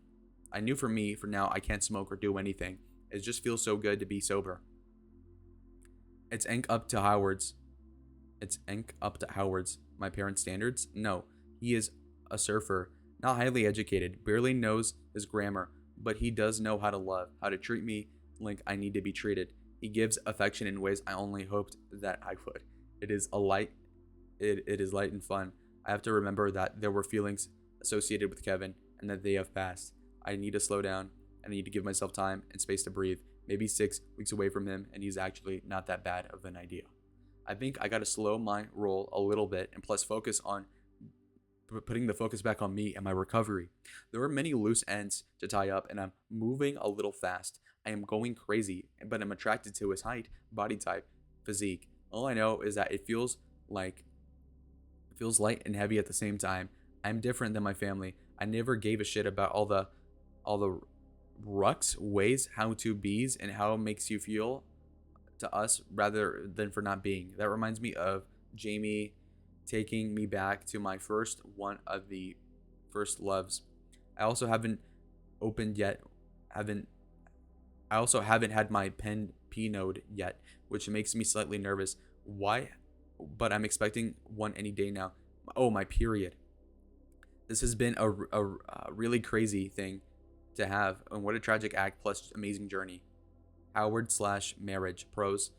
I knew for me, for now, I can't smoke or do anything. It just feels so good to be sober. It's up to Howard's. My parents' standards? No. He is a surfer, not highly educated, barely knows his grammar, but he does know how to love, how to treat me like I need to be treated. He gives affection in ways I only hoped that I would. It is light and fun. I have to remember that there were feelings associated with Kevin and that they have passed. I need to slow down. I need to give myself time and space to breathe. maybe 6 weeks away from him, and he's actually not that bad of an idea. I think I got to slow my roll a little bit and plus focus on putting the focus back on me and my recovery. There are many loose ends to tie up, and I'm moving a little fast. I am going crazy, but I'm attracted to his height, body type, physique. All I know is that it feels light and heavy at the same time. I'm different than my family. I never gave a shit about all the rucks, ways, how to be's, and how it makes you feel to us rather than for not being. That reminds me of Jamie taking me back to my first one of the first loves. I also haven't opened yet. I also haven't had my pen P node yet, which makes me slightly nervous. Why? But I'm expecting one any day now. Oh, my period. This has been a really crazy thing to have, and what a tragic act plus amazing journey. Howard / marriage pros.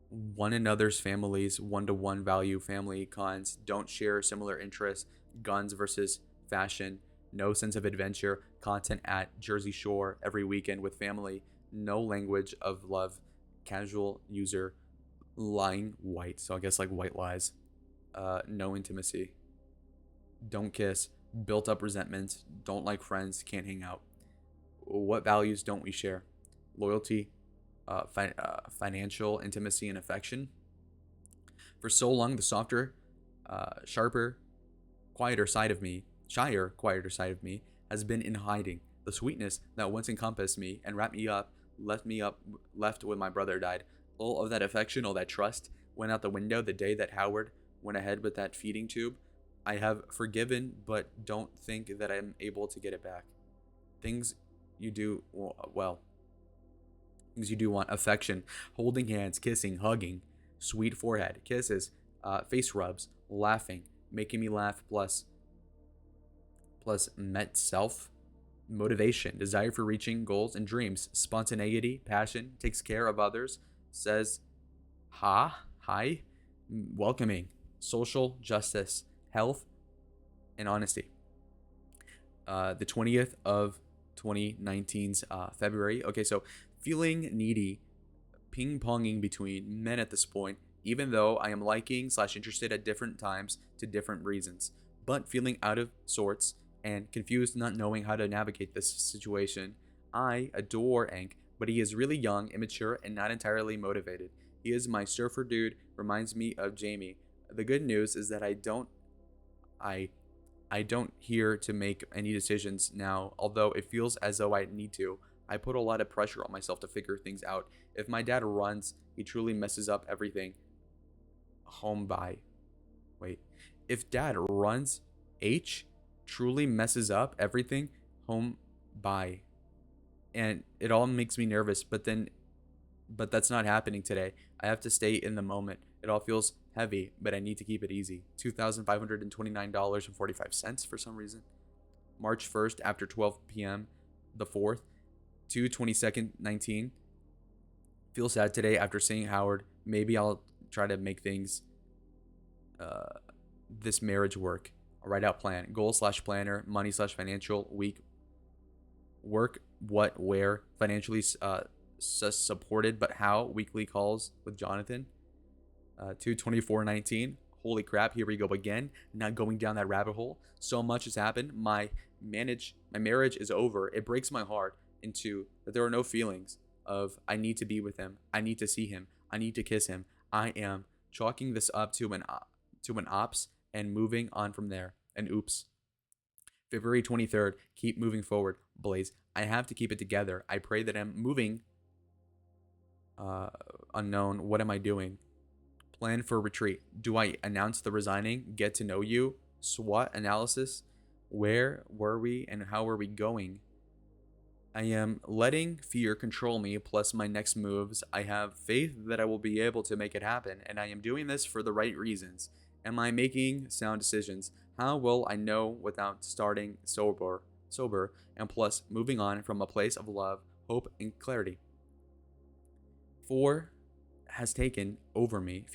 One another's families, one-to-one value. Family cons: don't share similar interests. Guns versus fashion. No sense of adventure. Content at Jersey Shore every weekend with family. No language of love. Casual user. Lying white, so I guess like white lies. No intimacy. Don't kiss. Built up resentment. Don't like friends. Can't hang out. What values don't we share? Loyalty, financial intimacy, and affection. For so long, the softer, sharper, quieter side of me, has been in hiding. The sweetness that once encompassed me and wrapped me up, left when my brother died. All of that affection, all that trust, went out the window the day that Howard went ahead with that feeding tube. I have forgiven, but don't think that I'm able to get it back. Things you do things you do want: affection, holding hands, kissing, hugging, sweet forehead, kisses, face rubs, laughing, making me laugh, plus met self, motivation, desire for reaching goals and dreams, spontaneity, passion, takes care of others, says hi, welcoming, social justice, health, and honesty. The 20th of 2019's February. Okay, so feeling needy, ping-ponging between men at this point, even though I am liking / interested at different times to different reasons, but feeling out of sorts and confused, not knowing how to navigate this situation. I adore Ank, but he is really young, immature, and not entirely motivated. He is my surfer dude, reminds me of Jamie. The good news is that I don't here to make any decisions now, although it feels as though I need to. I put a lot of pressure on myself to figure things out. If my dad runs, he truly messes up everything. If dad runs, H truly messes up everything. Home by. And it all makes me nervous, but that's not happening today. I have to stay in the moment. It all feels heavy, but I need to keep it easy. $2,529.45 for some reason. March 1st after 12 p.m. The 4th. 2/22/19. Feel sad today after seeing Howard. Maybe I'll try to make things, this marriage work. I'll write out plan. Goal / planner. Money / financial. Week. Work. What, where. Financially supported, but how? Weekly calls with Jonathan. 2/24/19. Holy crap, here we go again. Not going down that rabbit hole. So much has happened. My marriage is over. It breaks my heart into that there are no feelings of I need to be with him. I need to see him. I need to kiss him. I am chalking this up to an ops and moving on from there. And oops. February 23rd. Keep moving forward. Blaze. I have to keep it together. I pray that I'm moving. Unknown. What am I doing? Plan for retreat. Do I announce the resigning? Get to know you. SWOT analysis. Where were we and how are we going? I am letting fear control me, plus my next moves. I have faith that I will be able to make it happen, and I am doing this for the right reasons. Am I making sound decisions? How will I know without starting sober, and plus moving on from a place of love, hope, and clarity? Fear has taken over me,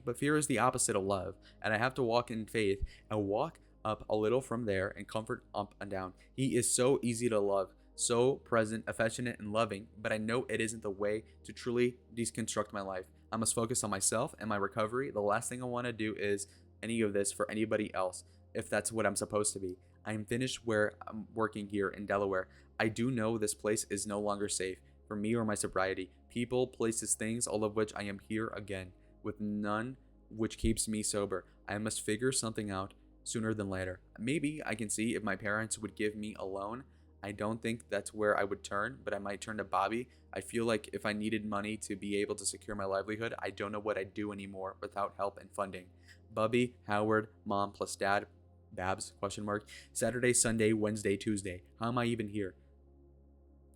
but fear is the opposite of love, and I have to walk in faith and walk up a little from there and comfort up and down. He is so easy to love, so present, affectionate, and loving, but I know it isn't the way to truly deconstruct my life. I must focus on myself and my recovery. The last thing I want to do is any of this for anybody else, if that's what I'm supposed to be. I am finished where I'm working here in Delaware. I do know this place is no longer safe for me or my sobriety. People, places, things, all of which I am here again, with none which keeps me sober. I must figure something out sooner than later. Maybe I can see if my parents would give me a loan. I don't think that's where I would turn, but I might turn to Bobby. I feel like if I needed money to be able to secure my livelihood, I don't know what I'd do anymore without help and funding. Bubby, Howard, Mom plus Dad, Babs, question mark, Saturday, Sunday, Wednesday, Tuesday. How am I even here?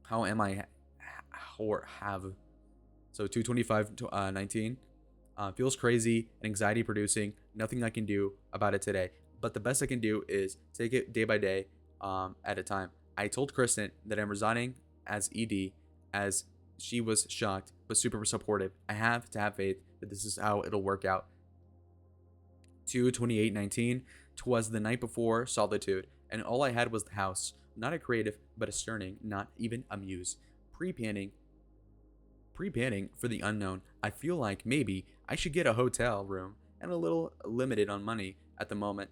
How am I or have? So 225 to 19. Feels crazy, anxiety producing, nothing I can do about it today. But the best I can do is take it day by day at a time. I told Kristen that I'm resigning as ED, as she was shocked but super supportive. I have to have faith that this is how it'll work out. 2/28/19. 'Twas the night before solitude, and all I had was the house. Not a creative, but a sterning, not even a muse. Pre-panning for the unknown. I feel like maybe I should get a hotel room and a little limited on money at the moment.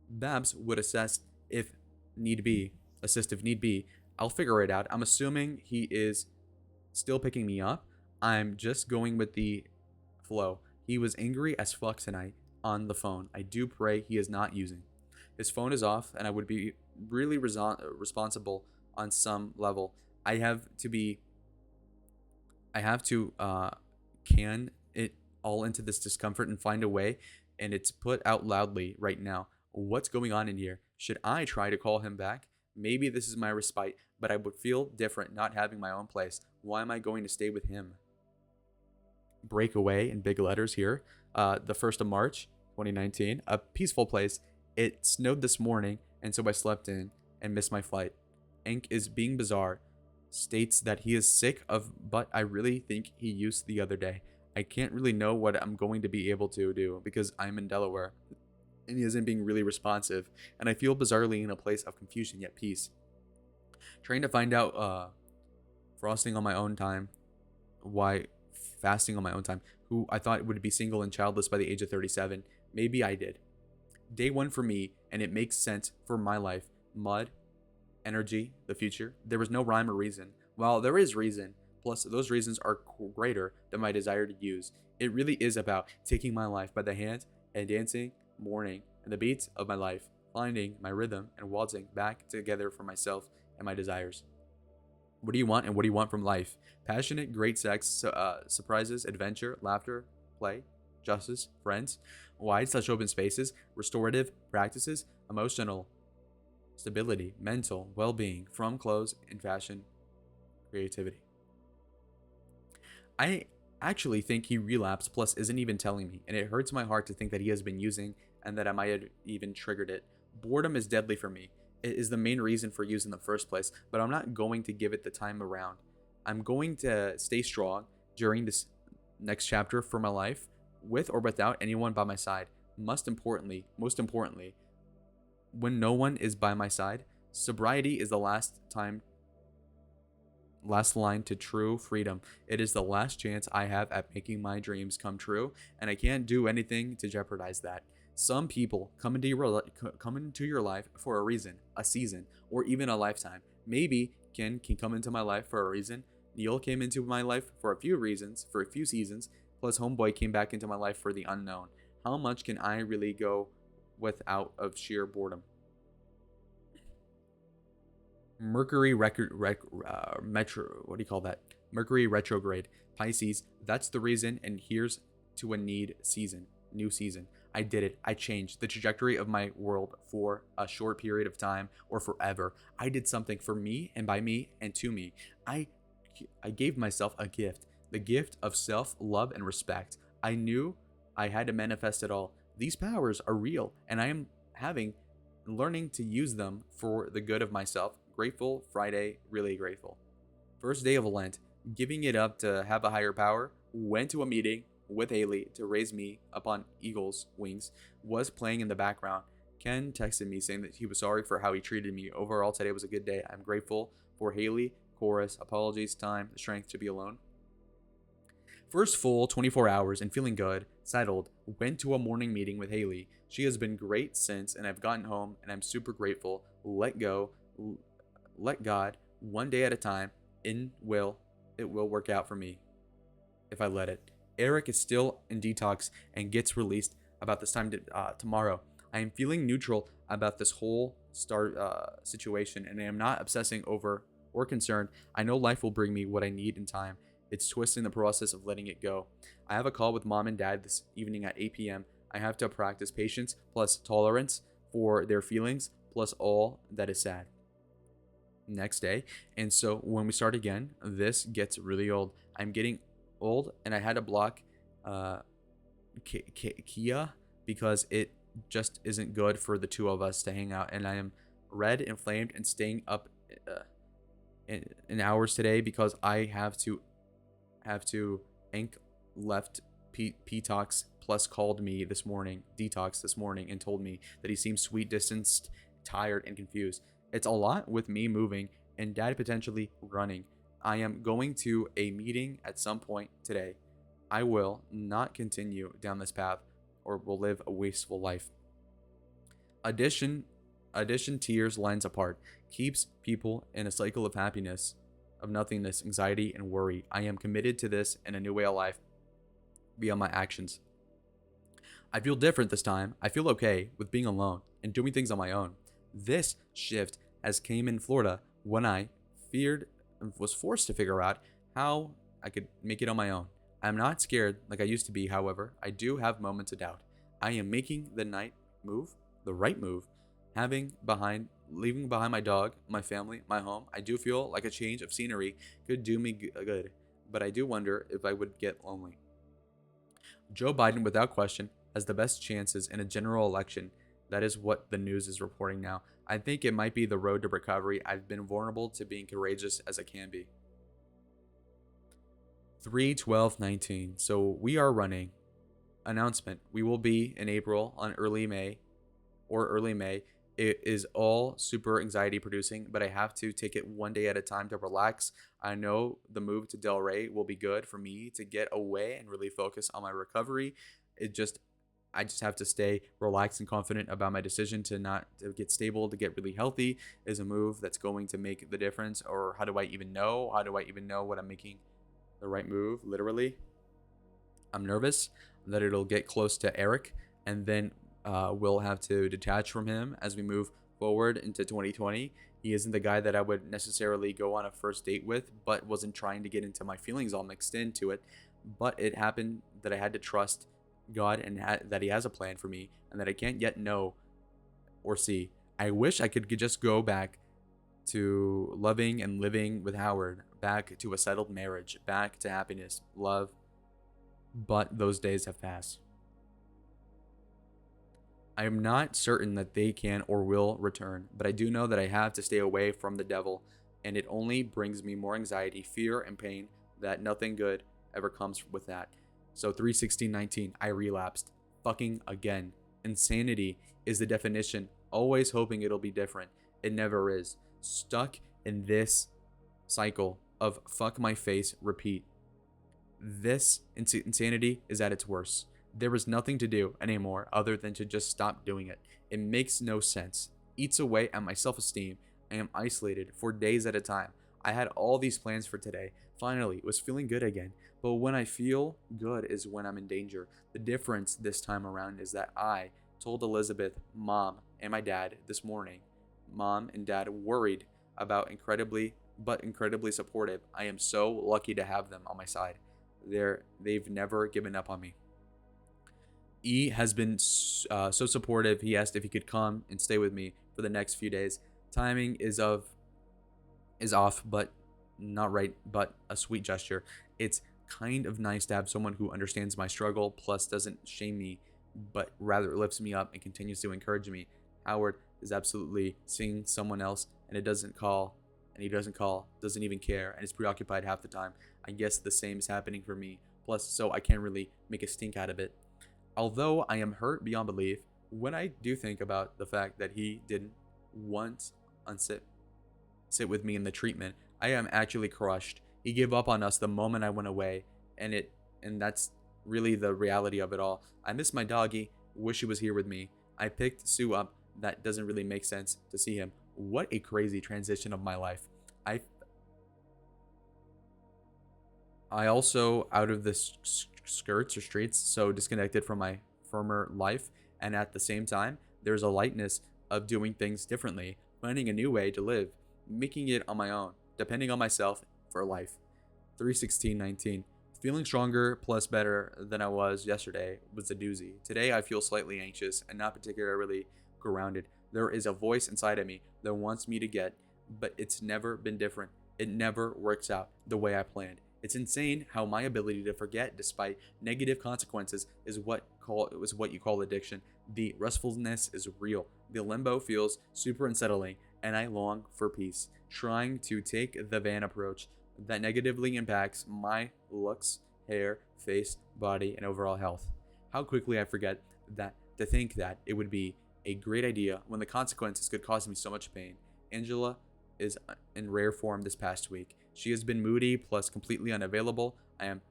Babs would assist if need be. I'll figure it out. I'm assuming he is still picking me up. I'm just going with the flow. He was angry as fuck tonight on the phone. I do pray he is not using. His phone is off, and I would be really responsible on some level. I have to can it all into this discomfort and find a way, and it's put out loudly right now. What's going on in here? Should I try to call him back? Maybe this is my respite, but I would feel different not having my own place. Why am I going to stay with him? Breakaway in big letters here. The 1st of March, 2019. A peaceful place. It snowed this morning, and so I slept in and missed my flight. Ink is being bizarre. States that he is sick of, but I really think he used the other day. I can't really know what I'm going to be able to do because I'm in Delaware and he isn't being really responsive, and I feel bizarrely in a place of confusion yet peace. Trying to find out frosting on my own time, why fasting on my own time, who I thought would be single and childless by the age of 37. Maybe I did. Day one for me, and it makes sense for my life. Mud, energy, the future. There was no rhyme or reason. Well, there is reason, plus those reasons are greater than my desire to use. It really is about taking my life by the hand and dancing, mourning, and the beats of my life, finding my rhythm and waltzing back together for myself and my desires. What do you want, and what do you want from life? Passionate, great sex, surprises, adventure, laughter, play, justice, friends, wide/open spaces, restorative practices, emotional stability, mental well-being, from clothes and fashion, creativity. I actually think he relapsed, plus isn't even telling me, and it hurts my heart to think that he has been using and that I might have even triggered it. Boredom is deadly for me. It is the main reason for use in the first place, but I'm not going to give it the time around. I'm going to stay strong during this next chapter for my life, with or without anyone by my side. Most importantly, when no one is by my side, sobriety is the last line to true freedom. It is the last chance I have at making my dreams come true, and I can't do anything to jeopardize that. Some people come into your life for a reason, a season, or even a lifetime. Maybe Ken can come into my life for a reason. Neil came into my life for a few reasons, for a few seasons, plus Homeboy came back into my life for the unknown. How much can I really go without of sheer boredom? Mercury Mercury retrograde, Pisces. That's the reason, and here's to a new season. I did it. I changed the trajectory of my world for a short period of time or forever. I did something for me and by me and to me. I gave myself a gift, the gift of self-love and respect. I knew I had to manifest it all. These powers are real, and I am learning to use them for the good of myself. Grateful Friday, really grateful. First day of Lent, giving it up to have a higher power. Went to a meeting with Haley to raise me up on eagle's wings. Was playing in the background. Ken texted me saying that he was sorry for how he treated me. Overall, today was a good day. I'm grateful for Haley, chorus, apologies, time, the strength to be alone. First full 24 hours and feeling good, settled, went to a morning meeting with Haley. She has been great since, and I've gotten home, and I'm super grateful. Let go, let God, one day at a time, it will work out for me if I let it. Eric is still in detox and gets released about this time tomorrow. I am feeling neutral about this whole situation, and I am not obsessing over or concerned. I know life will bring me what I need in time. It's twisting the process of letting it go. I have a call with mom and dad this evening at 8 p.m. I have to practice patience plus tolerance for their feelings plus all that is sad. Next day. And so when we start again, this gets really old. I'm getting old, and I had to block Kia because it just isn't good for the two of us to hang out. And I am red, inflamed, and staying up in hours today because I have to Ink left P-Tox plus called me this morning, Detox this morning, and told me that he seems sweet, distanced, tired, and confused. It's a lot with me moving and dad potentially running. I am going to a meeting at some point today. I will not continue down this path or will live a wasteful life. Addition tears lines apart, keeps people in a cycle of happiness, of nothingness, anxiety, and worry. I am committed to this and a new way of life beyond my actions. I feel different this time. I feel okay with being alone and doing things on my own. This shift has came in Florida when I was forced to figure out how I could make it on my own. I'm not scared like I used to be, however. I do have moments of doubt. I am making the right move, leaving behind my dog, my family, my home. I do feel like a change of scenery could do me good, but I do wonder if I would get lonely. Joe Biden, without question, has the best chances in a general election. That is what the news is reporting now. I think it might be the road to recovery. I've been vulnerable to being courageous as I can be. 3/12/19. So we are running. Announcement. We will be in April on early May. It is all super anxiety producing, but I have to take it one day at a time to relax. I know the move to Delray will be good for me to get away and really focus on my recovery. I just have to stay relaxed and confident about my decision to get stable, to get really healthy is a move that's going to make the difference. Or how do I even know? How do I even know what I'm making the right move? Literally, I'm nervous that it'll get close to Eric, and then we'll have to detach from him as we move forward into 2020. He isn't the guy that I would necessarily go on a first date with, but wasn't trying to get into my feelings all mixed into it. But it happened that I had to trust God and that he has a plan for me and that I can't yet know or see. I wish I could just go back to loving and living with Howard, back to a settled marriage, back to happiness, love, but those days have passed. I am not certain that they can or will return, but I do know that I have to stay away from the devil, and it only brings me more anxiety, fear, and pain, that nothing good ever comes with that. So 3/16/19, I relapsed. Fucking again. Insanity is the definition. Always hoping it'll be different. It never is. Stuck in this cycle of fuck my face, repeat. This insanity is at its worst. There is nothing to do anymore other than to just stop doing it. It makes no sense. Eats away at my self-esteem. I am isolated for days at a time. I had all these plans for today. Finally, was feeling good again. But when I feel good is when I'm in danger. The difference this time around is that I told Elizabeth, Mom, and my dad this morning. Mom and Dad worried about incredibly supportive. I am so lucky to have them on my side. They've never given up on me. E has been so supportive. He asked if he could come and stay with me for the next few days. Timing is off, but not right, but a sweet gesture. It's kind of nice to have someone who understands my struggle, plus doesn't shame me, but rather lifts me up and continues to encourage me. Howard is absolutely seeing someone else, and he doesn't even care, and is preoccupied half the time. I guess the same is happening for me, plus so I can't really make a stink out of it. Although I am hurt beyond belief, When I do think about the fact that he didn't once unsit sit with me in the treatment, I am actually crushed. He gave up on us the moment I went away, and that's really the reality of it all. I miss my doggy, wish he was here with me. I picked Sue up. That doesn't really make sense to see him. What a crazy transition of my life. I I also out of the skirts or streets, so disconnected from my former life, and at the same time, there's a lightness of doing things differently, finding a new way to live, making it on my own, depending on myself for life. 31619. Feeling stronger plus better than I was yesterday was a doozy. Today I feel slightly anxious and not particularly grounded. There is a voice inside of me that wants me to get, but it's never been different. It never works out the way I planned. It's insane how my ability to forget despite negative consequences is what you call addiction. The restfulness is real. The limbo feels super unsettling and I long for peace. Trying to take the van approach that negatively impacts my looks, hair, face, body, and overall health. How quickly I forget that to think that it would be a great idea when the consequences could cause me so much pain. Angela is in rare form this past week. She has been moody plus completely unavailable. I am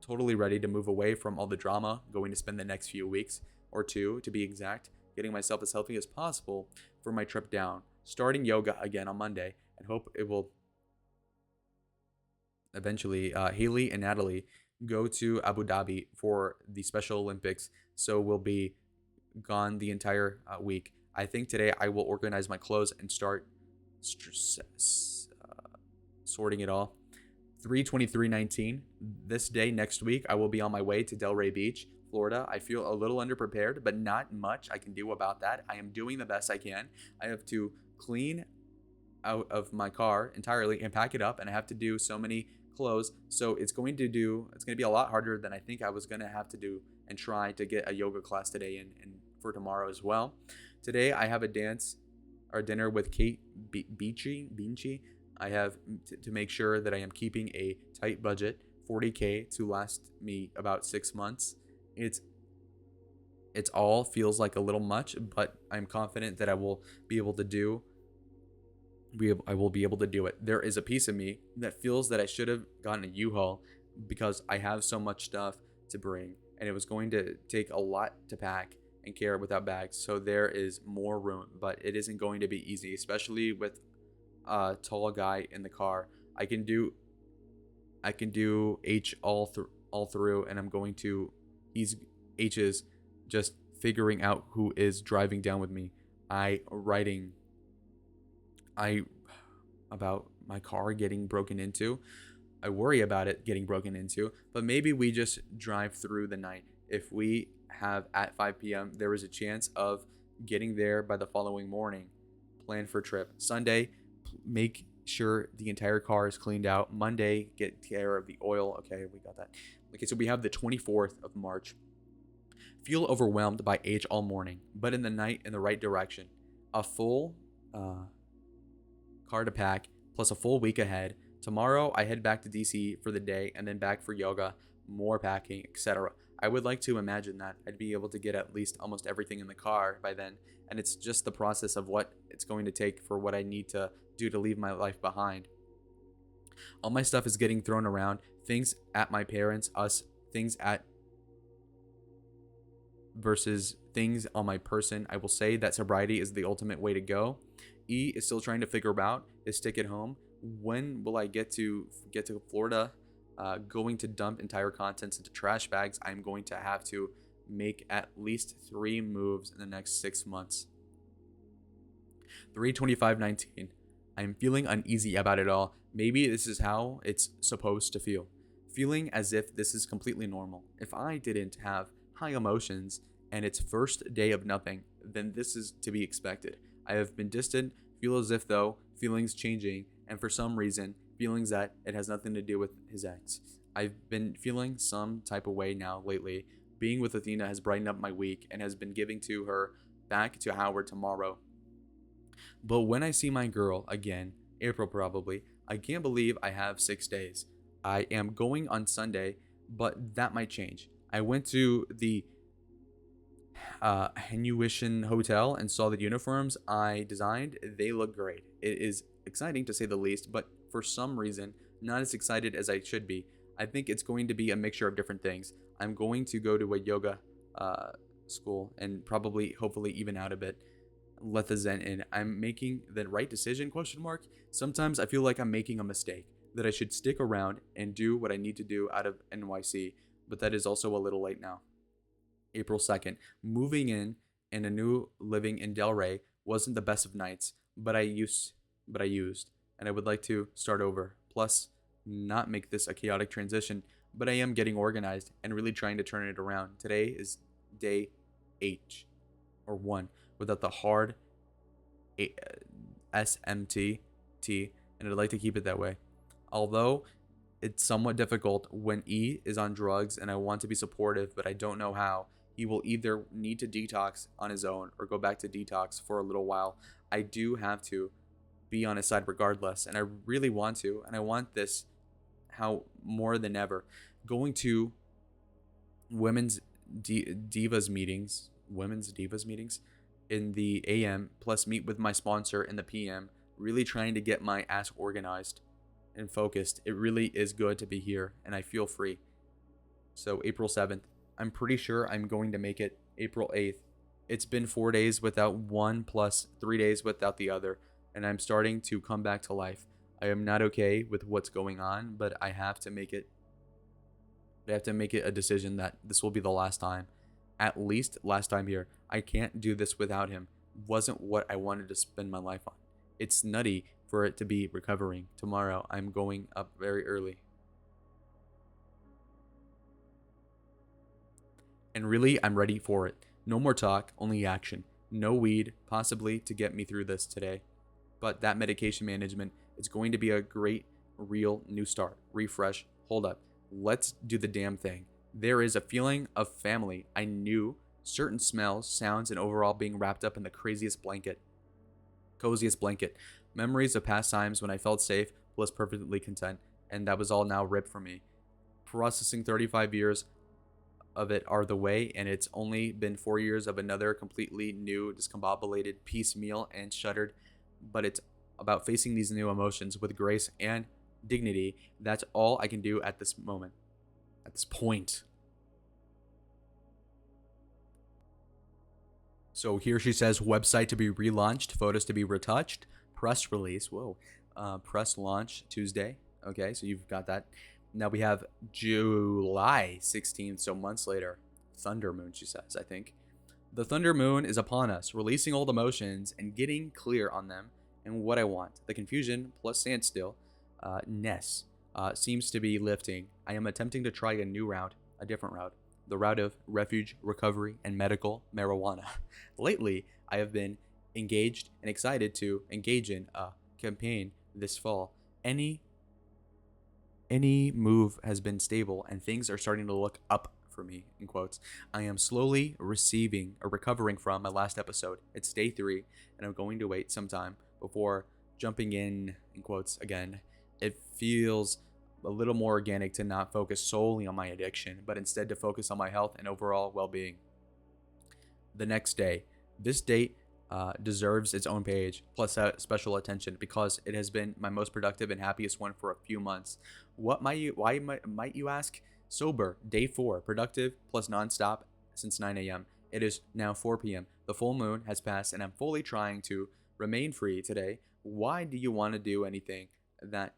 totally ready to move away from all the drama, going to spend the next few weeks, or two to be exact, getting myself as healthy as possible for my trip down, starting yoga again on Monday, and hope it will eventually. Haley and Natalie go to Abu Dhabi for the Special Olympics, so we'll be gone the entire week. I think today I will organize my clothes and start sorting it all. 32319. This day next week, I will be on my way to Delray Beach, Florida. I feel a little underprepared, but not much I can do about that. I am doing the best I can. I have to clean out of my car entirely and pack it up, and I have to do so many clothes. So it's going to be a lot harder than I think I was going to have to do and try to get a yoga class today and for tomorrow as well. Today I have a dance or dinner with Kate Beachy. I have to make sure that I am keeping a tight budget, 40K to last me about 6 months. It's all feels like a little much, but I'm confident that I will be able to do. I will be able to do it. There is a piece of me that feels that I should have gotten a U-Haul because I have so much stuff to bring, and it was going to take a lot to pack and carry without bags. So there is more room, but it isn't going to be easy, especially with a tall guy in the car. I can do H all through, and I'm going to H is just figuring out who is driving down with me. I about my car getting broken into. I worry about it getting broken into, but maybe we just drive through the night. If we have at 5 p.m., there is a chance of getting there by the following morning. Plan for trip. Sunday, make sure the entire car is cleaned out. Monday, get care of the oil. Okay, we got that. Okay, so we have the 24th of March. Feel overwhelmed by age all morning, but in the night in the right direction. A full car to pack, plus a full week ahead. Tomorrow, I head back to DC for the day and then back for yoga, more packing, etc. I would like to imagine that I'd be able to get at least almost everything in the car by then, and it's just the process of what it's going to take for what I need to do to leave my life behind. All my stuff is getting thrown around, things at my parents, us, things at versus things on my person. I will say that sobriety is the ultimate way to go. E is still trying to figure out his ticket home. When will I get to Florida? Going to dump entire contents into trash bags. I'm going to have to make at least 3 moves in the next 6 months. 32519. I'm feeling uneasy about it all. Maybe this is how it's supposed to feel. Feeling as if this is completely normal. If I didn't have high emotions and it's first day of nothing, then this is to be expected. I have been distant, feel as if though, feelings changing, and for some reason, feelings that it has nothing to do with his ex. I've been feeling some type of way now lately. Being with Athena has brightened up my week and has been giving to her back to Howard tomorrow. But when I see my girl again, April probably, I can't believe I have 6 days. I am going on Sunday, but that might change. I went to the Henuition Hotel and saw the uniforms I designed. They look great. It is exciting to say the least, but for some reason, not as excited as I should be. I think it's going to be a mixture of different things. I'm going to go to a yoga uh, school and probably, hopefully, even out a bit. Let the Zen in. I'm making the right decision? Question mark. Sometimes I feel like I'm making a mistake. That I should stick around and do what I need to do out of NYC, but that is also a little late now. April 2nd. Moving in and a new living in Delray wasn't the best of nights, but I used, and I would like to start over. Plus, not make this a chaotic transition, but I am getting organized and really trying to turn it around. Today is day 8 or 1 without the hard SMT and I'd like to keep it that way. Although it's somewhat difficult when E is on drugs and I want to be supportive, but I don't know how. He will either need to detox on his own or go back to detox for a little while. I do have to be on his side regardless, and I really want to, and I want this how more than ever. Going to women's women's divas meetings in the AM, plus meet with my sponsor in the PM, really trying to get my ass organized and focused. It really is good to be here, and I feel free. So April 7th, I'm pretty sure I'm going to make it April 8th. It's been 4 days without one plus 3 days without the other, and I'm starting to come back to life. I am not okay with what's going on, but I have to make it. I have to make it a decision that this will be the last time. At least last time here. I can't do this without him. Wasn't what I wanted to spend my life on. It's nutty for it to be recovering. Tomorrow I'm going up very early. And really, I'm ready for it. No more talk, only action. No weed, possibly to get me through this today. But that medication management is going to be a great, real new start. Refresh, hold up. Let's do the damn thing. There is a feeling of family. I knew certain smells, sounds, and overall being wrapped up in the coziest blanket. Memories of past times when I felt safe, was perfectly content, and that was all now ripped from me. Processing 35 years of it are the way, and it's only been 4 years of another completely new, discombobulated piecemeal and shuddered. But it's about facing these new emotions with grace and dignity. That's all I can do at this moment, at this point. So here she says website to be relaunched, photos to be retouched, press release. Whoa, press launch Tuesday. Okay, so you've got that. Now we have July 16th, so months later. Thunder Moon, she says, I think. The Thunder Moon is upon us, releasing old emotions and getting clear on them and what I want. The confusion plus standstill, ness, seems to be lifting. I am attempting to try a new route, a different route. The route of refuge, recovery, and medical marijuana. Lately, I have been engaged and excited to engage in a campaign this fall. Any move has been stable and things are starting to look up for me, in quotes. I am slowly receiving or recovering from my last episode. It's day 3 and I'm going to wait some time before jumping in quotes again. It feels a little more organic to not focus solely on my addiction, but instead to focus on my health and overall well-being. The next day. This date deserves its own page plus special attention because it has been my most productive and happiest one for a few months. Why might you ask? Sober, day 4, productive plus nonstop since 9 a.m. It is now 4 p.m. The full moon has passed and I'm fully trying to remain free today. Why do you want to do anything that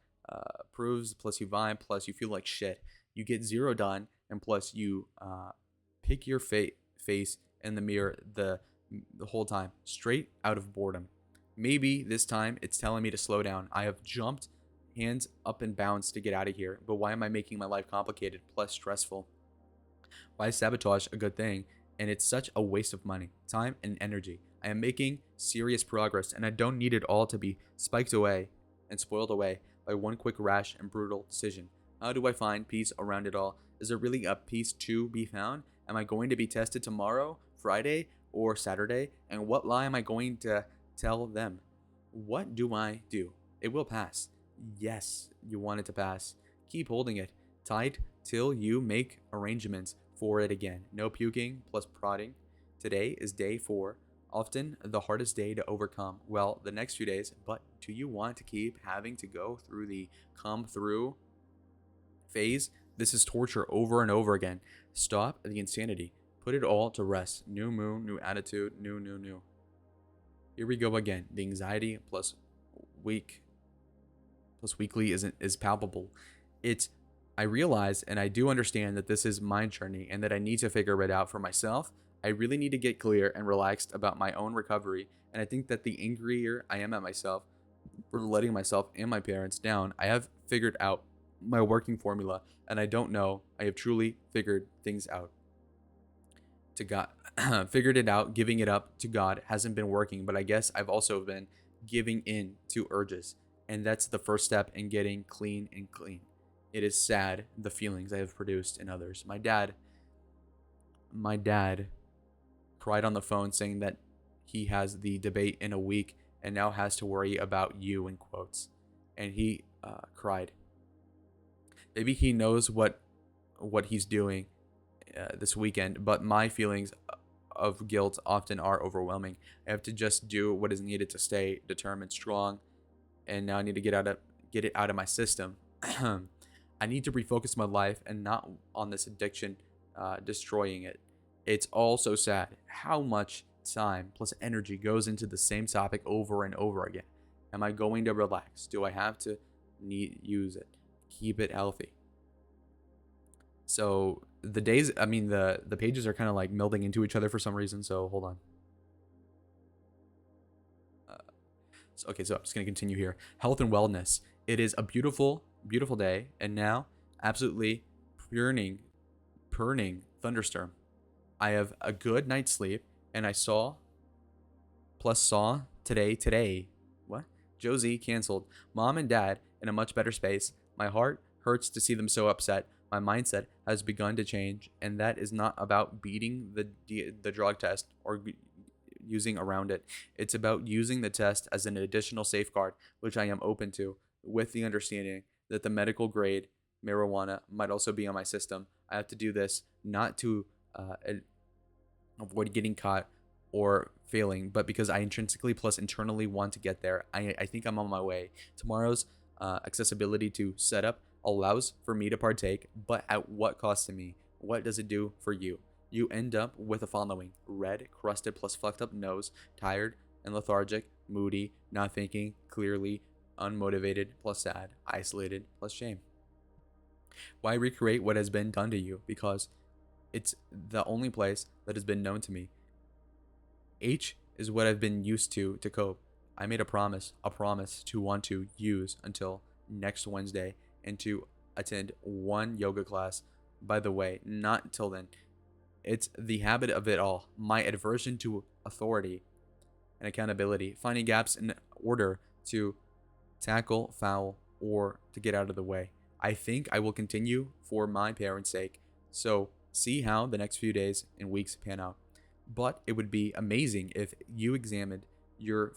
proves plus you vibe plus you feel like shit? You get 0 done and plus you pick your face in the mirror the whole time, straight out of boredom. Maybe this time it's telling me to slow down. I have jumped hands up and bounced to get out of here, but why am I making my life complicated plus stressful? Why is sabotage a good thing? And it's such a waste of money, time, and energy. I am making serious progress, and I don't need it all to be spiked away and spoiled away by one quick rash and brutal decision. How do I find peace around it all? Is there really a peace to be found? Am I going to be tested tomorrow, Friday, or Saturday? And what lie am I going to tell them? What do I do? It will pass. Yes, you want it to pass. Keep holding it tight till you make arrangements for it again. No puking plus prodding Today is day 4, often the hardest day to overcome. Well, the next few days, but do you want to keep having to go through the come through phase? This is torture over and over again. Stop the insanity. Put it all to rest. New moon, new attitude, new. Here we go again. The anxiety plus weekly is palpable. It's I realize and I do understand that this is my journey and that I need to figure it out for myself. I really need to get clear and relaxed about my own recovery. And I think that the angrier I am at myself for letting myself and my parents down, I have figured out my working formula, and I don't know I have truly figured things out. To God, figured it out, giving it up to God hasn't been working, but I guess I've also been giving in to urges, and that's the first step in getting clean and clean. It is sad the feelings I have produced in others. My dad cried on the phone saying that he has the debate in a week and now has to worry about you in quotes, and he cried. Maybe he knows what he's doing this weekend, but my feelings of guilt often are overwhelming. I have to just do what is needed to stay determined, strong, and now I need to get it out of my system. I need to refocus my life and not on this addiction destroying it. It's all so sad how much time plus energy goes into the same topic over and over again. Am I going to relax? Do I have to use it? Keep it healthy. So the days, I mean, the pages are kind of like melding into each other for some reason. So hold on. Okay, so I'm just going to continue here. Health and wellness. It is a beautiful, beautiful day. And now, absolutely purning thunderstorm. I have a good night's sleep. And I saw today. What? Josie canceled. Mom and dad in a much better space. My heart hurts to see them so upset. My mindset has begun to change, and that is not about beating the drug test or using around it. It's about using the test as an additional safeguard, which I am open to, with the understanding that the medical grade marijuana might also be on my system. I have to do this not to avoid getting caught or failing, but because I intrinsically plus internally want to get there. I think I'm on my way. Tomorrow's accessibility to setup allows for me to partake, but at what cost to me? What does it do for you? You end up with the following: red, crusted plus fucked up nose, tired and lethargic, moody, not thinking clearly, unmotivated plus sad, isolated plus shame. Why recreate what has been done to you? Because it's the only place that has been known to me. H is what I've been used to cope. I made a promise to want to use until next Wednesday and to attend one yoga class. By the way, not till then. It's the habit of it all. My aversion to authority and accountability, finding gaps in order to tackle foul or to get out of the way. I think I will continue for my parents' sake. So see how the next few days and weeks pan out. But it would be amazing if you examined your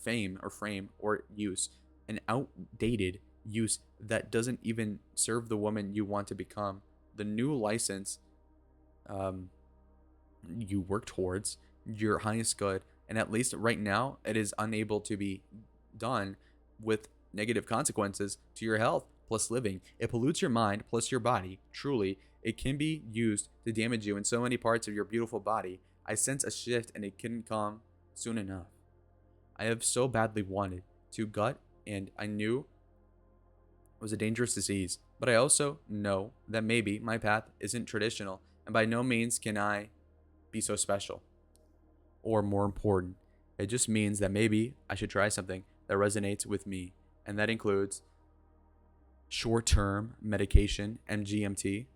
frame or use, an outdated use that doesn't even serve the woman you want to become. The new license you work towards your highest good, and at least right now it is unable to be done with negative consequences to your health plus living. It pollutes your mind plus your body. Truly, it can be used to damage you in so many parts of your beautiful body. I sense a shift and it couldn't come soon enough. I have so badly wanted to gut, and I knew it was a dangerous disease, but I also know that maybe my path isn't traditional, and by no means can I be so special or more important. It just means that maybe I should try something that resonates with me, and that includes short-term medication, MGMT,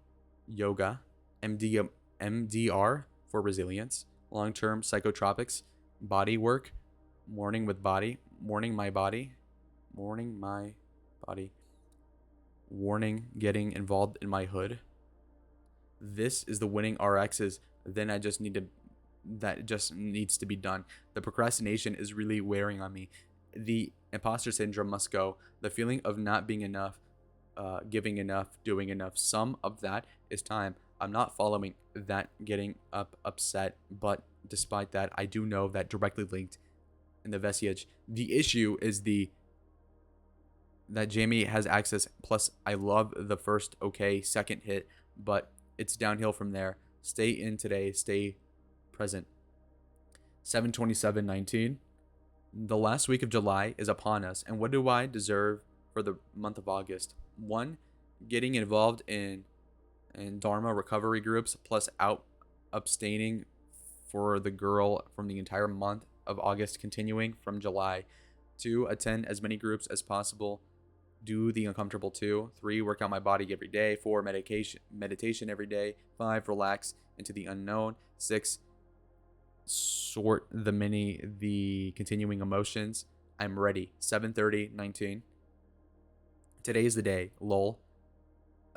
yoga, MDR for resilience, long-term psychotropics, body work, morning my body, warning getting involved in my hood. This is the winning RXs. Then that just needs to be done. The procrastination is really wearing on me. The imposter syndrome must go. The feeling of not being enough, giving enough, doing enough. Some of that is time. I'm not following that getting upset, but despite that, I do know that directly linked in the vestige. The issue is that Jamie has access. Plus, I love the first second hit, but it's downhill from there. Stay in today. Stay present. 7/27/19. The last week of July is upon us, and what do I deserve for the month of August? One, getting involved in Dharma recovery groups, plus abstaining for the girl from the entire month of August, continuing from July. Two, attend as many groups as possible. Do the uncomfortable too. Three, work out my body every day. Four, meditation every day. Five, relax into the unknown. Six, sort the continuing emotions. I'm ready. 7/30/19. Today is the day. Lol.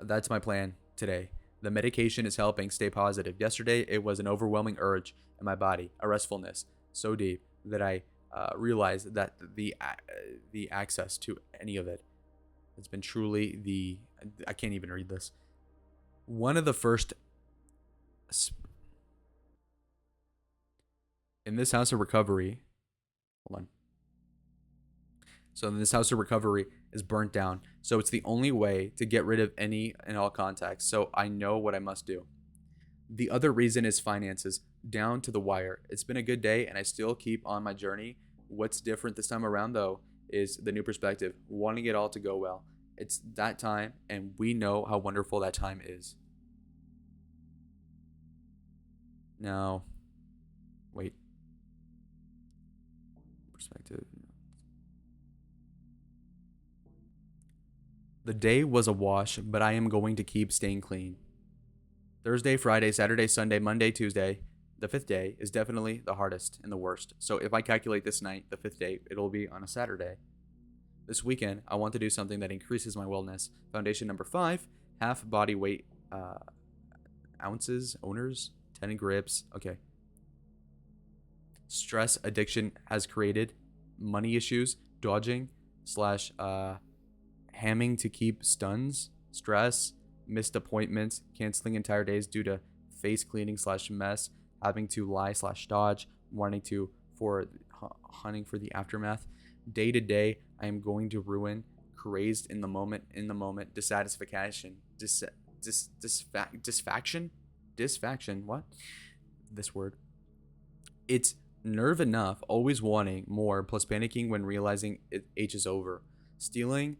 That's my plan today. The medication is helping stay positive. Yesterday, it was an overwhelming urge in my body, a restfulness so deep that I realized that the access to any of it has been truly I can't even read this. One of the first in this house of recovery. Hold on. So this house of recovery is burnt down. So it's the only way to get rid of any and all contacts. So I know what I must do. The other reason is finances, down to the wire. It's been a good day and I still keep on my journey. What's different this time around though is the new perspective, wanting it all to go well. It's that time and we know how wonderful that time is. Now, wait. Perspective. The day was a wash, but I am going to keep staying clean. Thursday, Friday, Saturday, Sunday, Monday, Tuesday. The fifth day is definitely the hardest and the worst. So if I calculate this night, the fifth day, it'll be on a Saturday. This weekend, I want to do something that increases my wellness. Foundation number 5, half body weight ounces, owners, 10 grips. Okay. Stress addiction has created money issues, dodging slash hamming to keep stuns, stress, missed appointments, canceling entire days due to face cleaning slash mess, having to lie slash dodge, hunting for the aftermath. Day to day, I am going to ruin, crazed in the moment, dissatisfaction, disfaction, what? This word. It's nerve enough, always wanting more, plus panicking when realizing H is over. Stealing,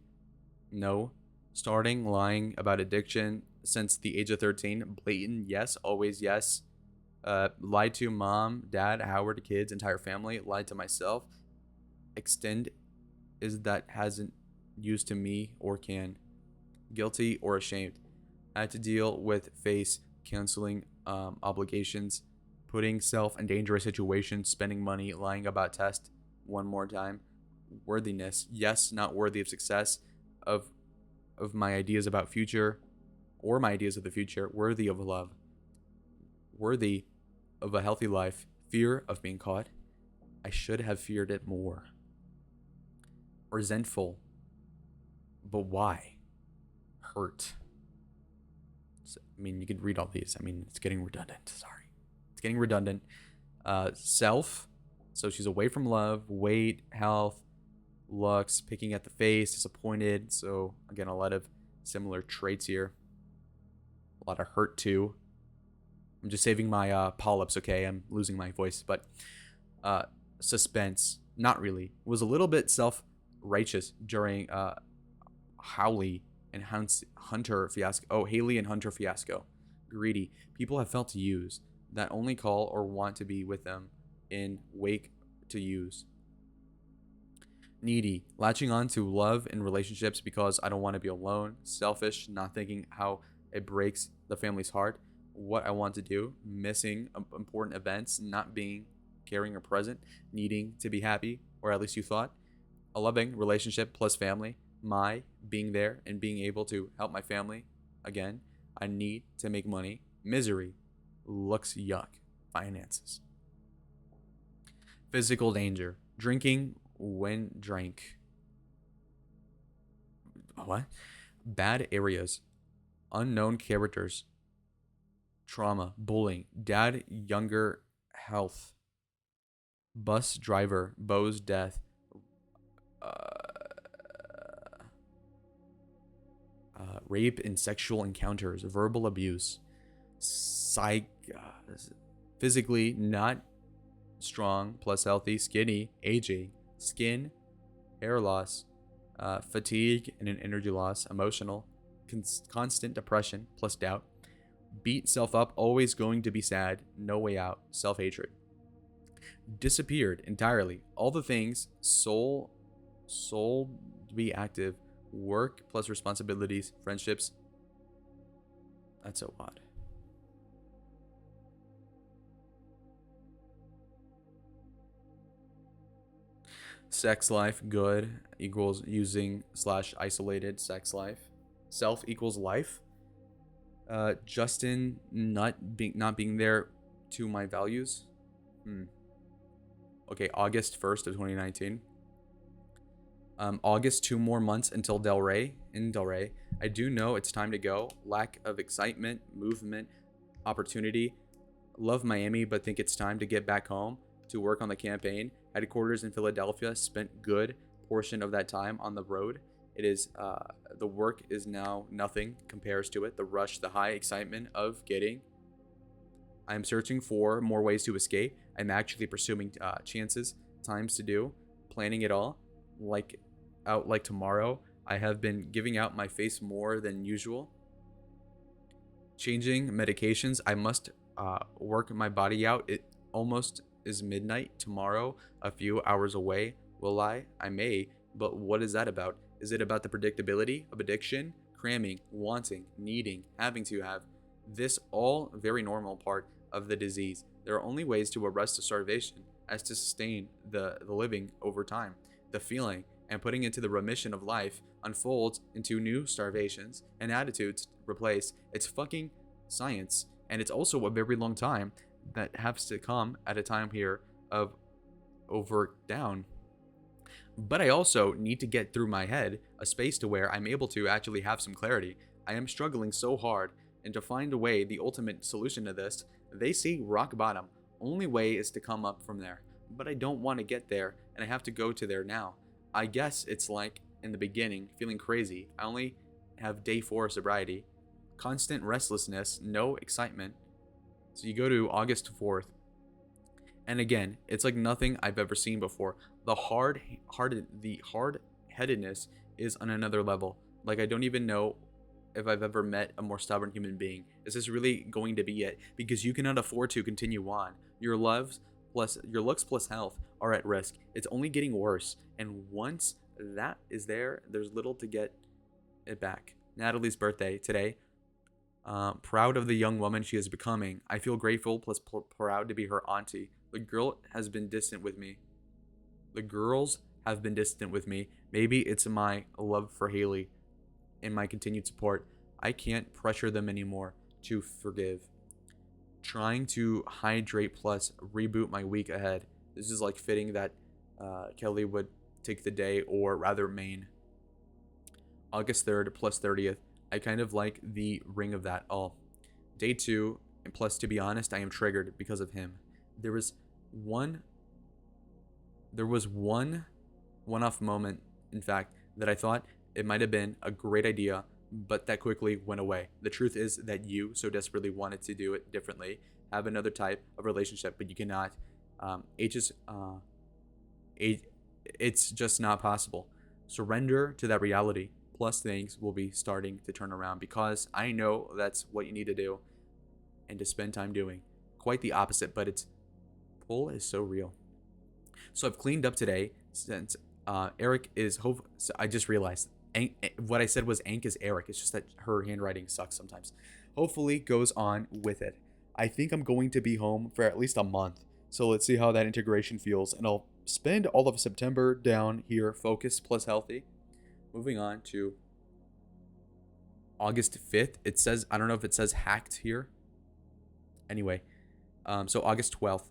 no. Starting lying about addiction since the age of 13. Blatant, yes, always yes. Lied to mom, dad, Howard, kids, entire family. Lied to myself. Extend is that hasn't used to me or can. Guilty or ashamed. I had to deal with face canceling obligations, putting self in dangerous situations, spending money, lying about test one more time. Worthiness, yes, not worthy of success, of my ideas about future or my ideas of the future, worthy of love, worthy of a healthy life, fear of being caught. I should have feared it more. Resentful, but why? Hurt. I mean, you could read all these. I mean, it's getting redundant. Sorry. It's getting redundant. Self. So she's away from love, weight, health, looks, picking at the face, disappointed. So again, a lot of similar traits here. A lot of hurt too. I'm just saving my polyps, okay? I'm losing my voice. But suspense, not really. Was a little bit self-righteous during Howley and Hunter fiasco. Oh, Haley and Hunter fiasco. Greedy. People have felt used that only call or want to be with them in wake to use. Needy. Latching on to love in relationships because I don't want to be alone. Selfish. Not thinking how it breaks the family's heart. What I want to do. Missing important events. Not being caring or present. Needing to be happy, or at least you thought. A loving relationship plus family. My being there and being able to help my family. Again, I need to make money. Misery. Looks yuck. Finances. Physical danger. Drinking when drank. What? Bad areas. Unknown characters. trauma, bullying, dad, younger, health, bus driver, Bo's death, uh, rape and sexual encounters, verbal abuse, psych, physically not strong plus healthy, skinny, aging, skin, hair loss, fatigue and an energy loss, emotional, constant depression plus doubt, beat self up, always going to be sad, no way out, self hatred, disappeared entirely, all the things, soul to be active, work plus responsibilities, friendships. That's so odd. Sex life good equals using slash isolated sex life. Self equals life. Justin not being there to my values. Okay, August 1st of 2019. August, 2 more months until Del Rey. In Del Rey, I do know it's time to go. Lack of excitement, movement, opportunity. Love Miami, but think it's time to get back home to work on the campaign. Headquarters in Philadelphia. Spent good portion of that time on the road. It is the work is now nothing compares to it. The rush, the high excitement of getting. I'm searching for more ways to escape. I'm actually pursuing chances, times to do, planning it all. Like out like tomorrow. I have been giving out my face more than usual. Changing medications. I must work my body out. It almost is midnight tomorrow, a few hours away. Will I? I may. But what is that about? Is it about the predictability of addiction, cramming, wanting, needing, having to have? This all very normal part of the disease. There are only ways to arrest the starvation as to sustain the living over time. The feeling and putting into the remission of life unfolds into new starvations and attitudes replace. It's fucking science. And it's also a very long time that has to come at a time here of over down. But I also need to get through my head a space to where I'm able to actually have some clarity. I am struggling so hard, and to find a way, the ultimate solution to this, they say rock bottom. Only way is to come up from there. But I don't want to get there, and I have to go to there now. I guess it's like in the beginning, feeling crazy. I only have day 4 of sobriety. Constant restlessness, no excitement. So you go to August 4th. And again, it's like nothing I've ever seen before. The hard-headedness is on another level. Like I don't even know if I've ever met a more stubborn human being. Is this really going to be it? Because you cannot afford to continue on. Your looks plus health are at risk. It's only getting worse. And once that is there, there's little to get it back. Natalie's birthday today. Proud of the young woman she is becoming. I feel grateful plus proud to be her auntie. The girl has been distant with me. The girls have been distant with me. Maybe it's my love for Haley and my continued support. I can't pressure them anymore to forgive. Trying to hydrate plus reboot my week ahead. This is like fitting that Kelly would take the day, or rather Maine. August 3rd plus 30th. I kind of like the ring of that all. Day 2, and plus to be honest, I am triggered because of him. There was one one-off moment, in fact, that I thought it might have been a great idea, but that quickly went away. The truth is that you so desperately wanted to do it differently, have another type of relationship, but you cannot. It's just not possible. Surrender to that reality. Plus, things will be starting to turn around because I know that's what you need to do and to spend time doing. Quite the opposite, but its pull is so real. So I've cleaned up today since Eric is hope. So I just realized what I said was Ank is Eric. It's just that her handwriting sucks sometimes. Hopefully goes on with it. I think I'm going to be home for at least a month. So let's see how that integration feels. And I'll spend all of September down here, focused plus healthy. Moving on to August 5th. It says, I don't know if it says hacked here. Anyway, so August 12th.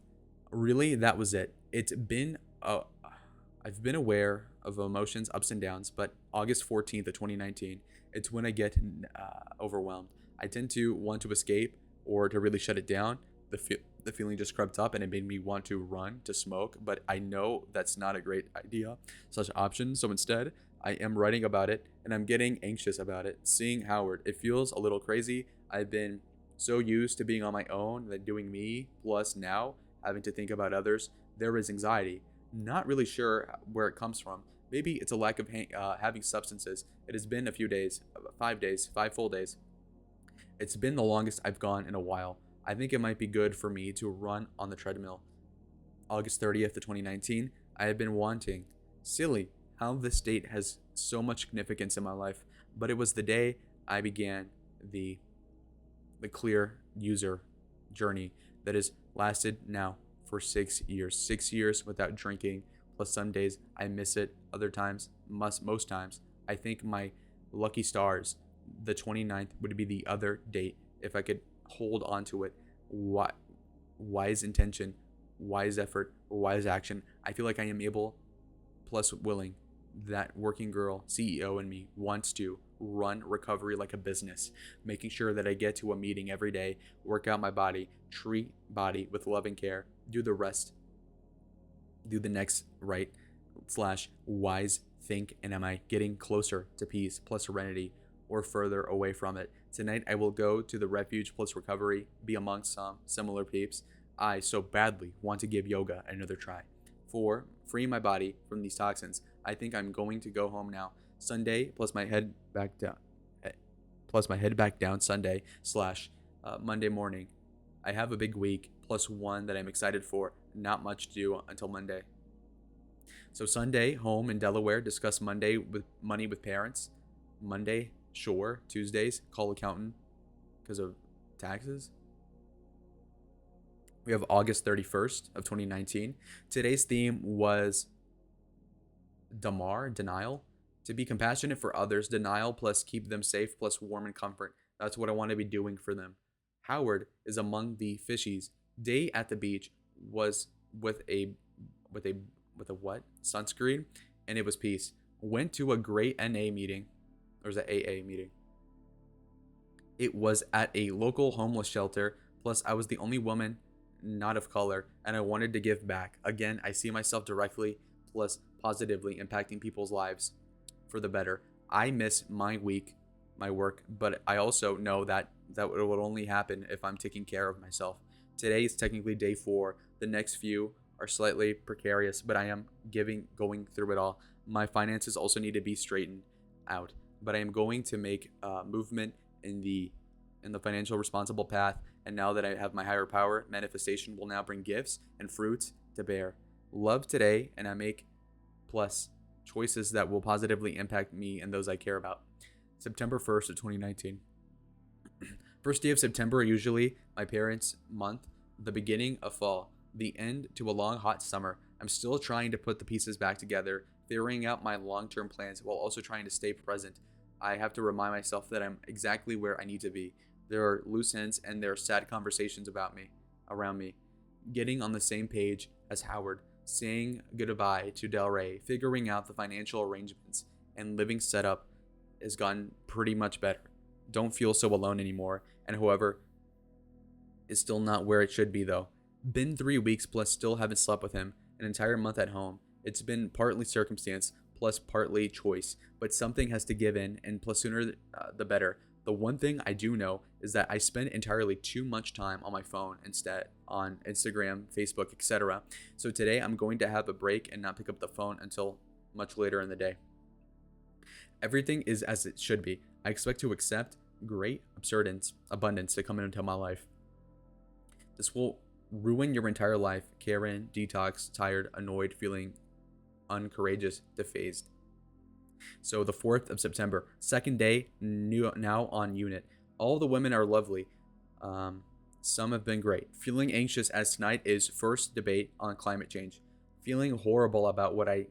Really, that was it. It's been, I've been aware of emotions, ups and downs, but August 14th of 2019, it's when I get overwhelmed. I tend to want to escape, or to really shut it down, the feeling just crept up and it made me want to run to smoke. But I know that's not a great idea, such option. So instead, I am writing about it and I'm getting anxious about it. Seeing Howard, it feels a little crazy. I've been so used to being on my own that doing me, plus now having to think about others, there is anxiety. Not really sure where it comes from. Maybe it's a lack of having substances. It has been a few days, 5 days, 5 full days. It's been the longest I've gone in a while. I think it might be good for me to run on the treadmill. August 30th of 2019, I have been wanting. Silly how this date has so much significance in my life, but it was the day I began the clear user journey that has lasted now for 6 years. 6 years without drinking, plus some days I miss it, other times, most times, I think my lucky stars, the 29th would be the other date if I could hold on to it. Wise intention, wise effort, wise action. I feel like I am able, plus willing. That working girl CEO in me wants to run recovery like a business, making sure that I get to a meeting every day, work out my body, treat body with loving care, do the rest, do the next right slash wise think, and am I getting closer to peace plus serenity or further away from it? Tonight I will go to the refuge plus recovery, be amongst some similar peeps. I so badly want to give yoga another try. 4. Free my body from these toxins. I think I'm going to go home now. Sunday plus my head back down. Plus my head back down Sunday slash Monday morning. I have a big week plus one that I'm excited for. Not much to do until Monday. So Sunday, home in Delaware, discuss Monday with money with parents. Monday, sure. Tuesdays, call accountant because of taxes. We have August 31st of 2019. Today's theme was denial. To be compassionate for others, denial plus keep them safe plus warm and comfort. That's what I want to be doing for them. Howard is among the fishies. Day at the beach was with a what? Sunscreen, and it was peace. Went to a great NA meeting. Or was it AA meeting? It was at a local homeless shelter. Plus, I was the only woman not of color, and I wanted to give back. Again, I see myself directly plus positively impacting people's lives for the better. I miss my week, my work, but I also know that it will only happen if I'm taking care of myself. Today is technically day 4. The next few are slightly precarious, but I am going through it all. My finances also need to be straightened out, but I am going to make movement in the financial responsible path. And now that I have my higher power, manifestation will now bring gifts and fruits to bear. Love today, and I make plus choices that will positively impact me and those I care about. September 1st of 2019. First day of September, usually my parents' month, the beginning of fall, the end to a long hot summer. I'm still trying to put the pieces back together, figuring out my long-term plans while also trying to stay present. I have to remind myself that I'm exactly where I need to be. There are loose ends and there are sad conversations around me. Getting on the same page as Howard, saying goodbye to Del Rey, figuring out the financial arrangements, and living setup has gotten pretty much better. Don't feel so alone anymore, and however, is still not where it should be though. Been 3 weeks plus still haven't slept with him, an entire month at home. It's been partly circumstance plus partly choice, but something has to give in, and plus sooner the better. The one thing I do know is that I spend entirely too much time on my phone instead, on Instagram, Facebook, etc. So today I'm going to have a break and not pick up the phone until much later in the day. Everything is as it should be. I expect to accept great abundance to come into my life. This will ruin your entire life. Karen, detox, tired, annoyed, feeling uncourageous, defaced. So the 4th of September, second day, now on unit. All the women are lovely. Some have been great. Feeling anxious as tonight is first debate on climate change. Feeling horrible about what I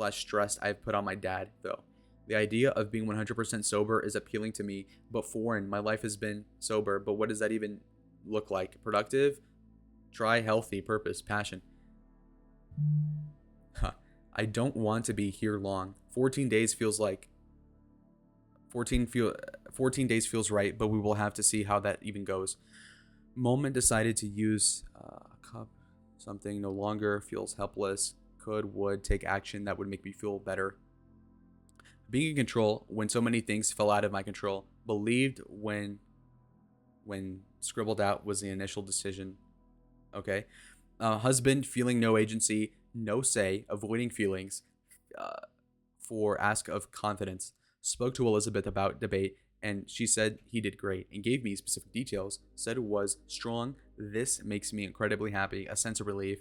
stressed I've put on my dad, though. The idea of being 100% sober is appealing to me, but foreign. My life has been sober, but what does that even look like? Productive? Try healthy, purpose, passion. I don't want to be here long. 14 days feels like 14 days feels right, but we will have to see how that even goes. Moment decided to use a cup. Something no longer feels helpless. Would take action that would make me feel better. Being in control when so many things fell out of my control. Believed when scribbled out was the initial decision. Okay. Husband feeling no agency, no say, avoiding feelings. Uh, for ask of confidence. Spoke to Elizabeth about debate, and she said he did great and gave me specific details. Said it was strong. This makes me incredibly happy, a sense of relief.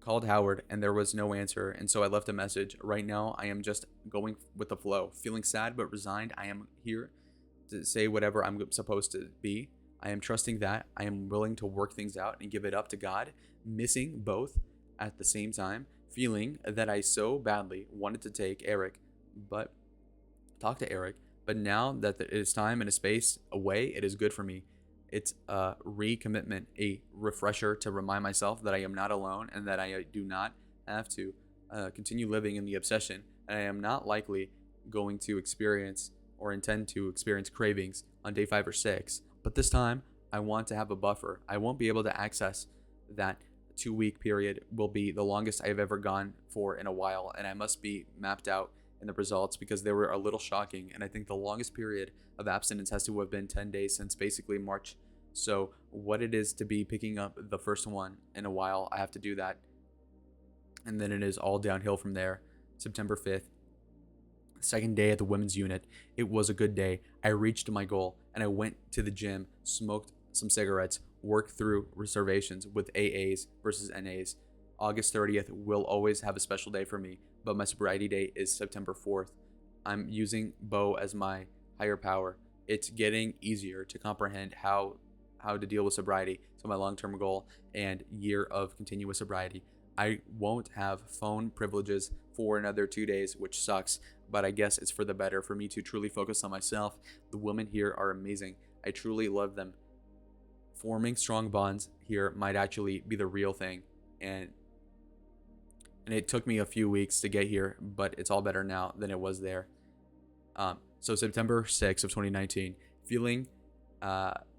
Called Howard, and there was no answer, and so I left a message. Right now, I am just going with the flow, feeling sad but resigned. I am here to say whatever I'm supposed to be. I am trusting that. I am willing to work things out and give it up to God, missing both at the same time, feeling that I so badly wanted to take Eric, but talk to Eric. But now that it is time and a space away, it is good for me. It's a recommitment, a refresher to remind myself that I am not alone and that I do not have to continue living in the obsession. And I am not likely going to experience or intend to experience cravings on day 5 or 6. But this time, I want to have a buffer. I won't be able to access that 2-week period. Will be the longest I've ever gone for in a while, and I must be mapped out in the results because they were a little shocking. And I think the longest period of abstinence has to have been 10 days since basically March. So what it is to be picking up the first one in a while, I have to do that. And then it is all downhill from there. September 5th, second day at the women's unit. It was a good day. I reached my goal and I went to the gym, smoked some cigarettes, worked through reservations with AAs versus NAs. August 30th will always have a special day for me, but my sobriety date is September 4th. I'm using Bo as my higher power. It's getting easier to comprehend how to deal with sobriety. So my long-term goal and year of continuous sobriety. I won't have phone privileges for another 2 days, which sucks, but I guess it's for the better for me to truly focus on myself. The women here are amazing. I truly love them. Forming strong bonds here might actually be the real thing. And it took me a few weeks to get here, but it's all better now than it was there. So September 6th of 2019, feeling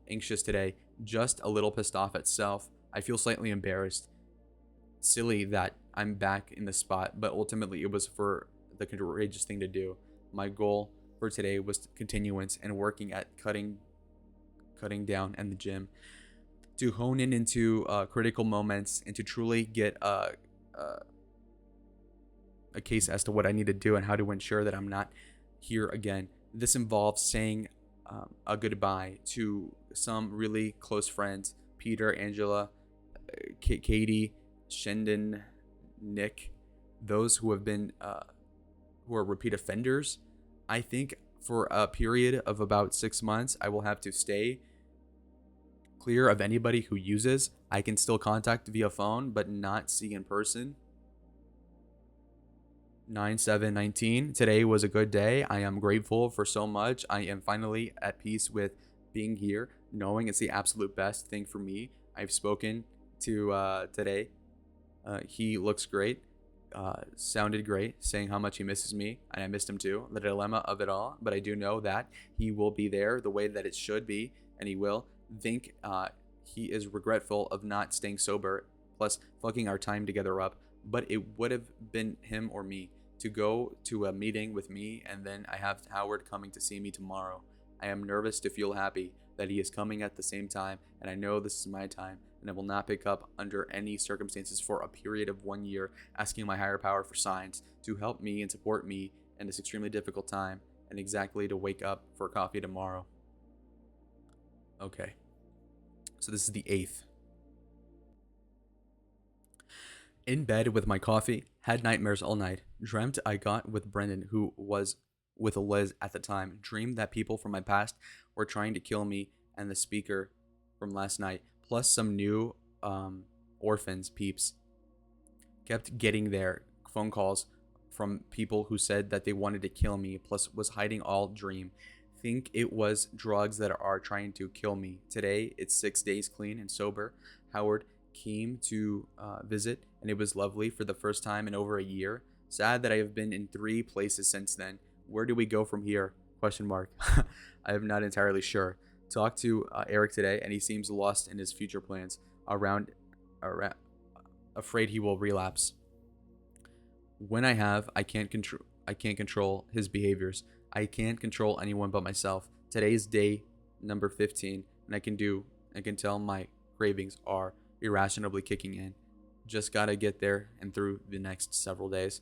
anxious today, just a little pissed off at self. I feel slightly embarrassed. Silly that I'm back in the spot, but ultimately it was for the courageous thing to do. My goal for today was continuance and working at cutting down in the gym to hone in into critical moments and to truly get a case as to what I need to do and how to ensure that I'm not here again. This involves saying a goodbye to some really close friends: Peter, Angela, Katie, Shendon, Nick, those who have been who are repeat offenders. I think for a period of about 6 months, I will have to stay clear of anybody who uses. I can still contact via phone, but not see in person. 9/7/19. Today was a good day. I am grateful for so much. I am finally at peace with being here, knowing it's the absolute best thing for me. I've spoken to today. He looks great. Sounded great, saying how much he misses me, and I missed him too. The dilemma of it all, but I do know that he will be there the way that it should be, and he will. Think he is regretful of not staying sober, plus fucking our time together up. But it would have been him or me to go to a meeting with me, and then I have Howard coming to see me tomorrow. I am nervous to feel happy that he is coming at the same time, and I know this is my time, and I will not pick up under any circumstances for a period of 1 year, asking my higher power for signs to help me and support me in this extremely difficult time, and exactly to wake up for coffee tomorrow. Okay, so this is the 8th. In bed with my coffee, had nightmares all night, dreamt I got with Brendan, who was with Liz at the time, dreamed that people from my past were trying to kill me, and the speaker from last night, plus some new orphans peeps, kept getting their phone calls from people who said that they wanted to kill me, plus was hiding all dream. Think it was drugs that are trying to kill me. Today, it's 6 days clean and sober. Howard came to visit, and it was lovely for the first time in over a year. Sad that I have been in 3 places since then. Where do we go from here? Question mark. I am not entirely sure. Talked to Eric today, and he seems lost in his future plans. Around, afraid he will relapse. When I can't control. I can't control his behaviors. I can't control anyone but myself. Today is day number 15, and I can tell my cravings are irrationally kicking in. Just gotta get there and through the next several days.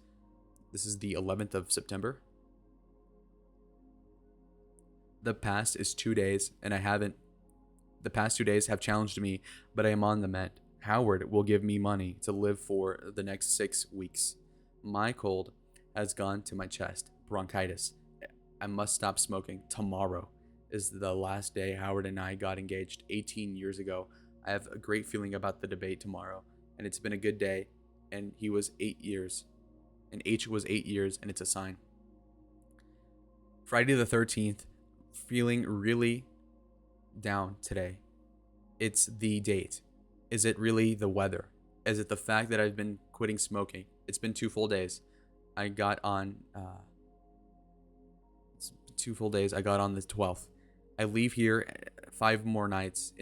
This is the 11th of September. The past is 2 days, and I haven't. The past 2 days have challenged me, but I am on the mend. Howard will give me money to live for the next 6 weeks. My cold has gone to my chest. Bronchitis. I must stop smoking. Tomorrow is the last day Howard and I got engaged 18 years ago. I have a great feeling about the debate tomorrow, and it's been a good day. And he was 8 years, and H was 8 years, and it's a sign. Friday the 13th, feeling really down today. It's the date. Is it really the weather? Is it the fact that I've been quitting smoking? It's been 2 full days. I got on it's 2 full days. I got on the 12th. I leave here 5 more nights,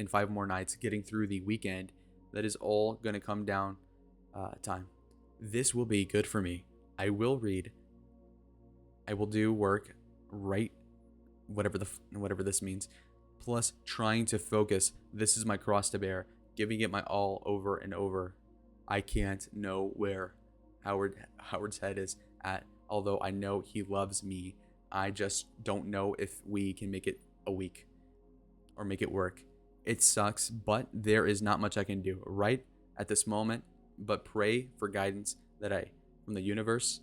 getting through the weekend. That is all going to come down time. This will be good for me. I will read. I will do work, write, whatever this means. Plus, trying to focus. This is my cross to bear. Giving it my all over and over. I can't know where Howard's head is at. Although I know he loves me, I just don't know if we can make it a week or make it work. It sucks, but there is not much I can do right at this moment. But pray for guidance from the universe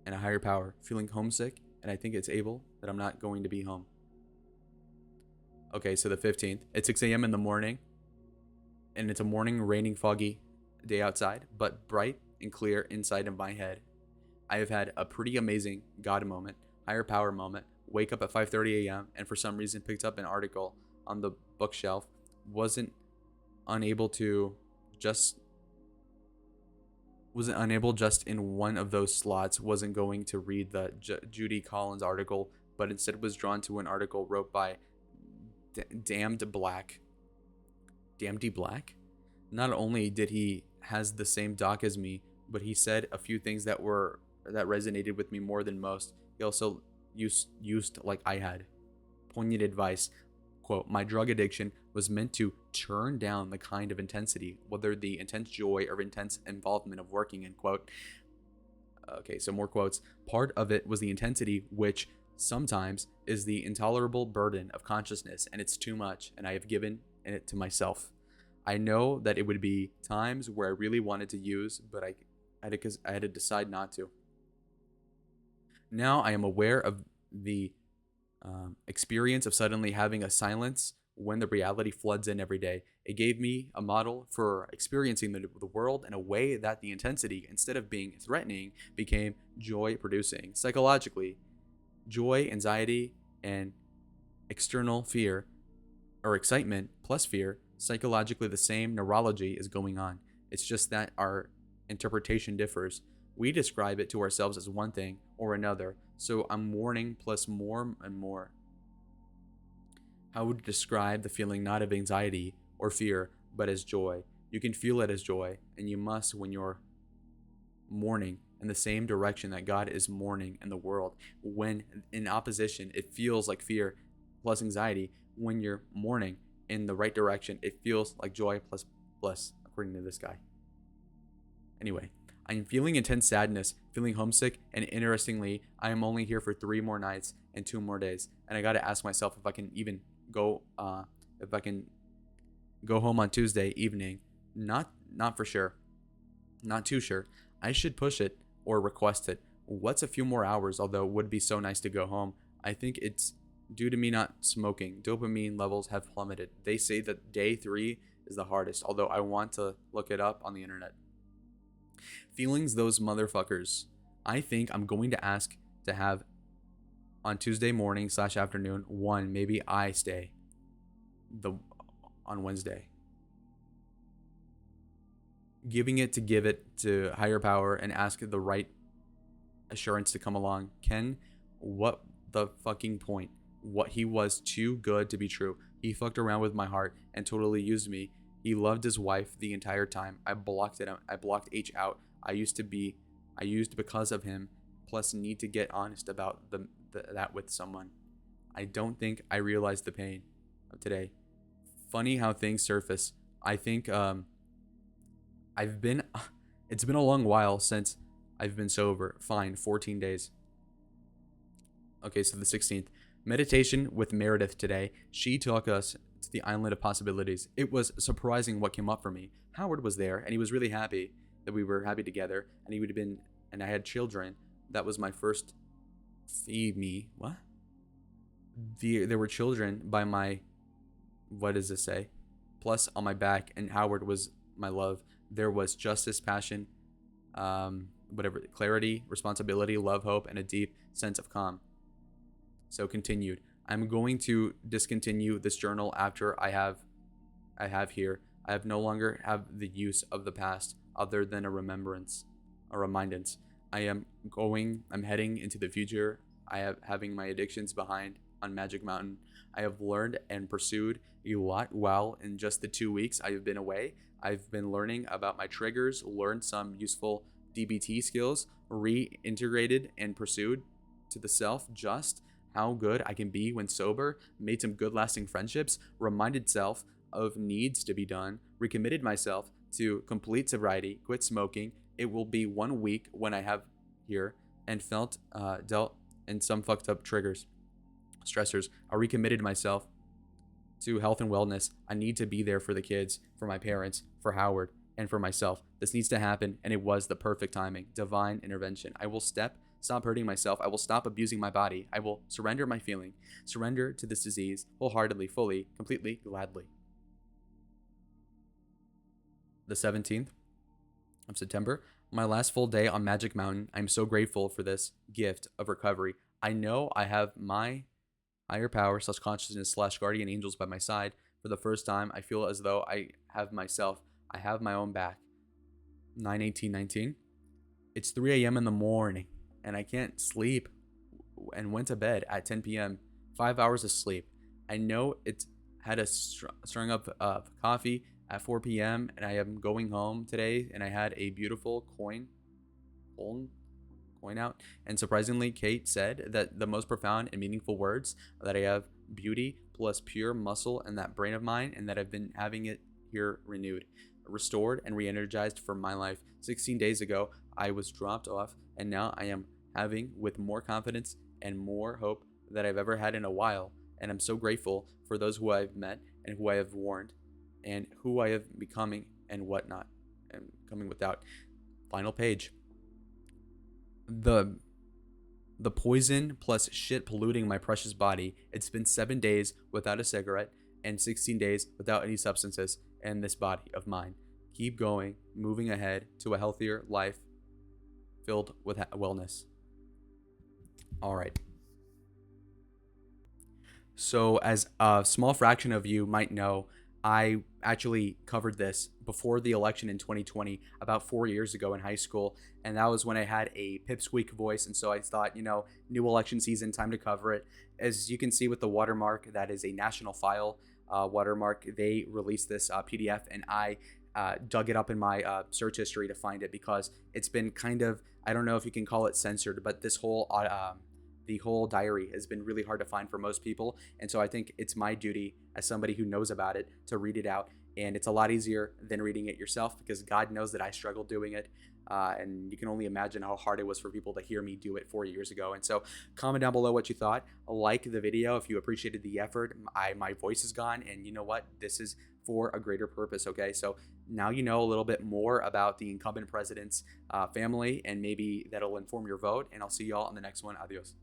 and a higher power. Feeling homesick, and I think it's able that I'm not going to be home. Okay, so the 15th. It's 6 a.m. in the morning, and it's a morning, raining, foggy day outside, but bright and clear inside of my head. I have had a pretty amazing God moment, higher power moment. Wake up at 5:30 a.m. and for some reason picked up an article on the bookshelf. Wasn't unable just in one of those slots. Wasn't going to read the Judy Collins article, but instead was drawn to an article wrote by Damned Black. Damned Black? Not only did he has the same doc as me, but he said a few things that resonated with me more than most. He also used like I had. Poignant advice. Quote, my drug addiction was meant to turn down the kind of intensity, whether the intense joy or intense involvement of working, end quote. Okay, so more quotes. Part of it was the intensity, which sometimes is the intolerable burden of consciousness, and it's too much, and I have given it to myself. I know that it would be times where I really wanted to use, but I had to decide not to. Now I am aware of the experience of suddenly having a silence when the reality floods in every day. It gave me a model for experiencing the world in a way that the intensity, instead of being threatening, became joy-producing. Psychologically, joy, anxiety, and external fear, or excitement plus fear, psychologically the same neurology is going on. It's just that our interpretation differs. We describe it to ourselves as one thing or another. So I'm mourning plus more and more. How would you describe the feeling not of anxiety or fear, but as joy? You can feel it as joy, and you must when you're mourning in the same direction that God is mourning in the world. When in opposition, it feels like fear plus anxiety. When you're mourning in the right direction, it feels like joy plus bliss, according to this guy. Anyway, I am feeling intense sadness, feeling homesick, and interestingly, I am only here for 3 more nights and 2 more days. And I gotta ask myself if I can even go home on Tuesday evening. Not for sure. Not too sure. I should push it or request it. What's a few more hours, although it would be so nice to go home. I think it's due to me not smoking. Dopamine levels have plummeted. They say that day 3 is the hardest, although I want to look it up on the internet. Feelings, those motherfuckers. I think I'm going to ask to have on Tuesday morning / afternoon 1. Maybe I stay on Wednesday. Give it to higher power and ask the right assurance to come along. Ken, what the fucking point. What he was too good to be true. He fucked around with my heart and totally used me. He loved his wife the entire time. I blocked it out. I blocked H out. I used because of him. Plus, need to get honest about that with someone. I don't think I realized the pain of today. Funny how things surface. I think I've been. It's been a long while since I've been sober. Fine, 14 days. Okay, so the 16th. Meditation with Meredith today. She took us to the island of possibilities. It was surprising what came up for me. Howard was there, and he was really happy that we were happy together, and he would have been, and I had children. That was my first. Feed me. What? There were children by my. What does this say? Plus on my back, and Howard was my love. There was justice, passion, whatever, clarity, responsibility, love, hope, and a deep sense of calm. So continued. I'm going to discontinue this journal after I have here. I have no longer have the use of the past other than a remembrance, a remindance. I'm heading into the future. I have having my addictions behind on Magic Mountain. I have learned and pursued a lot while in just the 2 weeks I have been away. I've been learning about my triggers, learned some useful DBT skills, reintegrated and pursued to the self just how good I can be when sober, made some good lasting friendships, reminded self of needs to be done, recommitted myself to complete sobriety, quit smoking. It will be 1 week when I have here and dealt in some fucked up stressors. I recommitted myself to health and wellness. I need to be there for the kids, for my parents, for Howard, and for myself. This needs to happen, and it was the perfect timing, divine intervention. I will stop hurting myself. I will stop abusing my body. I will surrender my feeling, surrender to this disease wholeheartedly, fully, completely, gladly. The 17th of September, my last full day on Magic Mountain. I'm so grateful for this gift of recovery. I know I have my higher power / consciousness / guardian angels by my side. For the first time, I feel as though I have myself. I have my own back. 9/18/19. It's 3 a.m. in the morning, and I can't sleep, and went to bed at 10 p.m. 5 hours of sleep. I know it's had a stirring up of coffee at 4 p.m. and I am going home today, and I had a beautiful coin out. And surprisingly, Kate said that the most profound and meaningful words that I have beauty plus pure muscle in that brain of mine, and that I've been having it here renewed, restored, and re-energized for my life. 16 days ago, I was dropped off, and now I am having with more confidence and more hope that I've ever had in a while. And I'm so grateful for those who I've met and who I have warned and who I have becoming and whatnot, and coming without. Final page. The poison plus shit polluting my precious body. It's been 7 days without a cigarette and 16 days without any substances in this body of mine. Keep going, moving ahead to a healthier life filled with wellness. All right. So as a small fraction of you might know, I actually covered this before the election in 2020, about 4 years ago in high school. And that was when I had a pipsqueak voice. And so I thought, new election season, time to cover it. As you can see with the watermark, that is a nationalfile watermark. They released this PDF, and I dug it up in my search history to find it, because it's been kind of, I don't know if you can call it censored, but this whole the whole diary has been really hard to find for most people. And so I think it's my duty as somebody who knows about it to read it out. And it's a lot easier than reading it yourself, because God knows that I struggled doing it. And you can only imagine how hard it was for people to hear me do it 4 years ago. And so comment down below what you thought. Like the video if you appreciated the effort. My voice is gone, and you know what? This is for a greater purpose, okay? So now you know a little bit more about the incumbent president's family, and maybe that'll inform your vote. And I'll see y'all on the next one. Adios.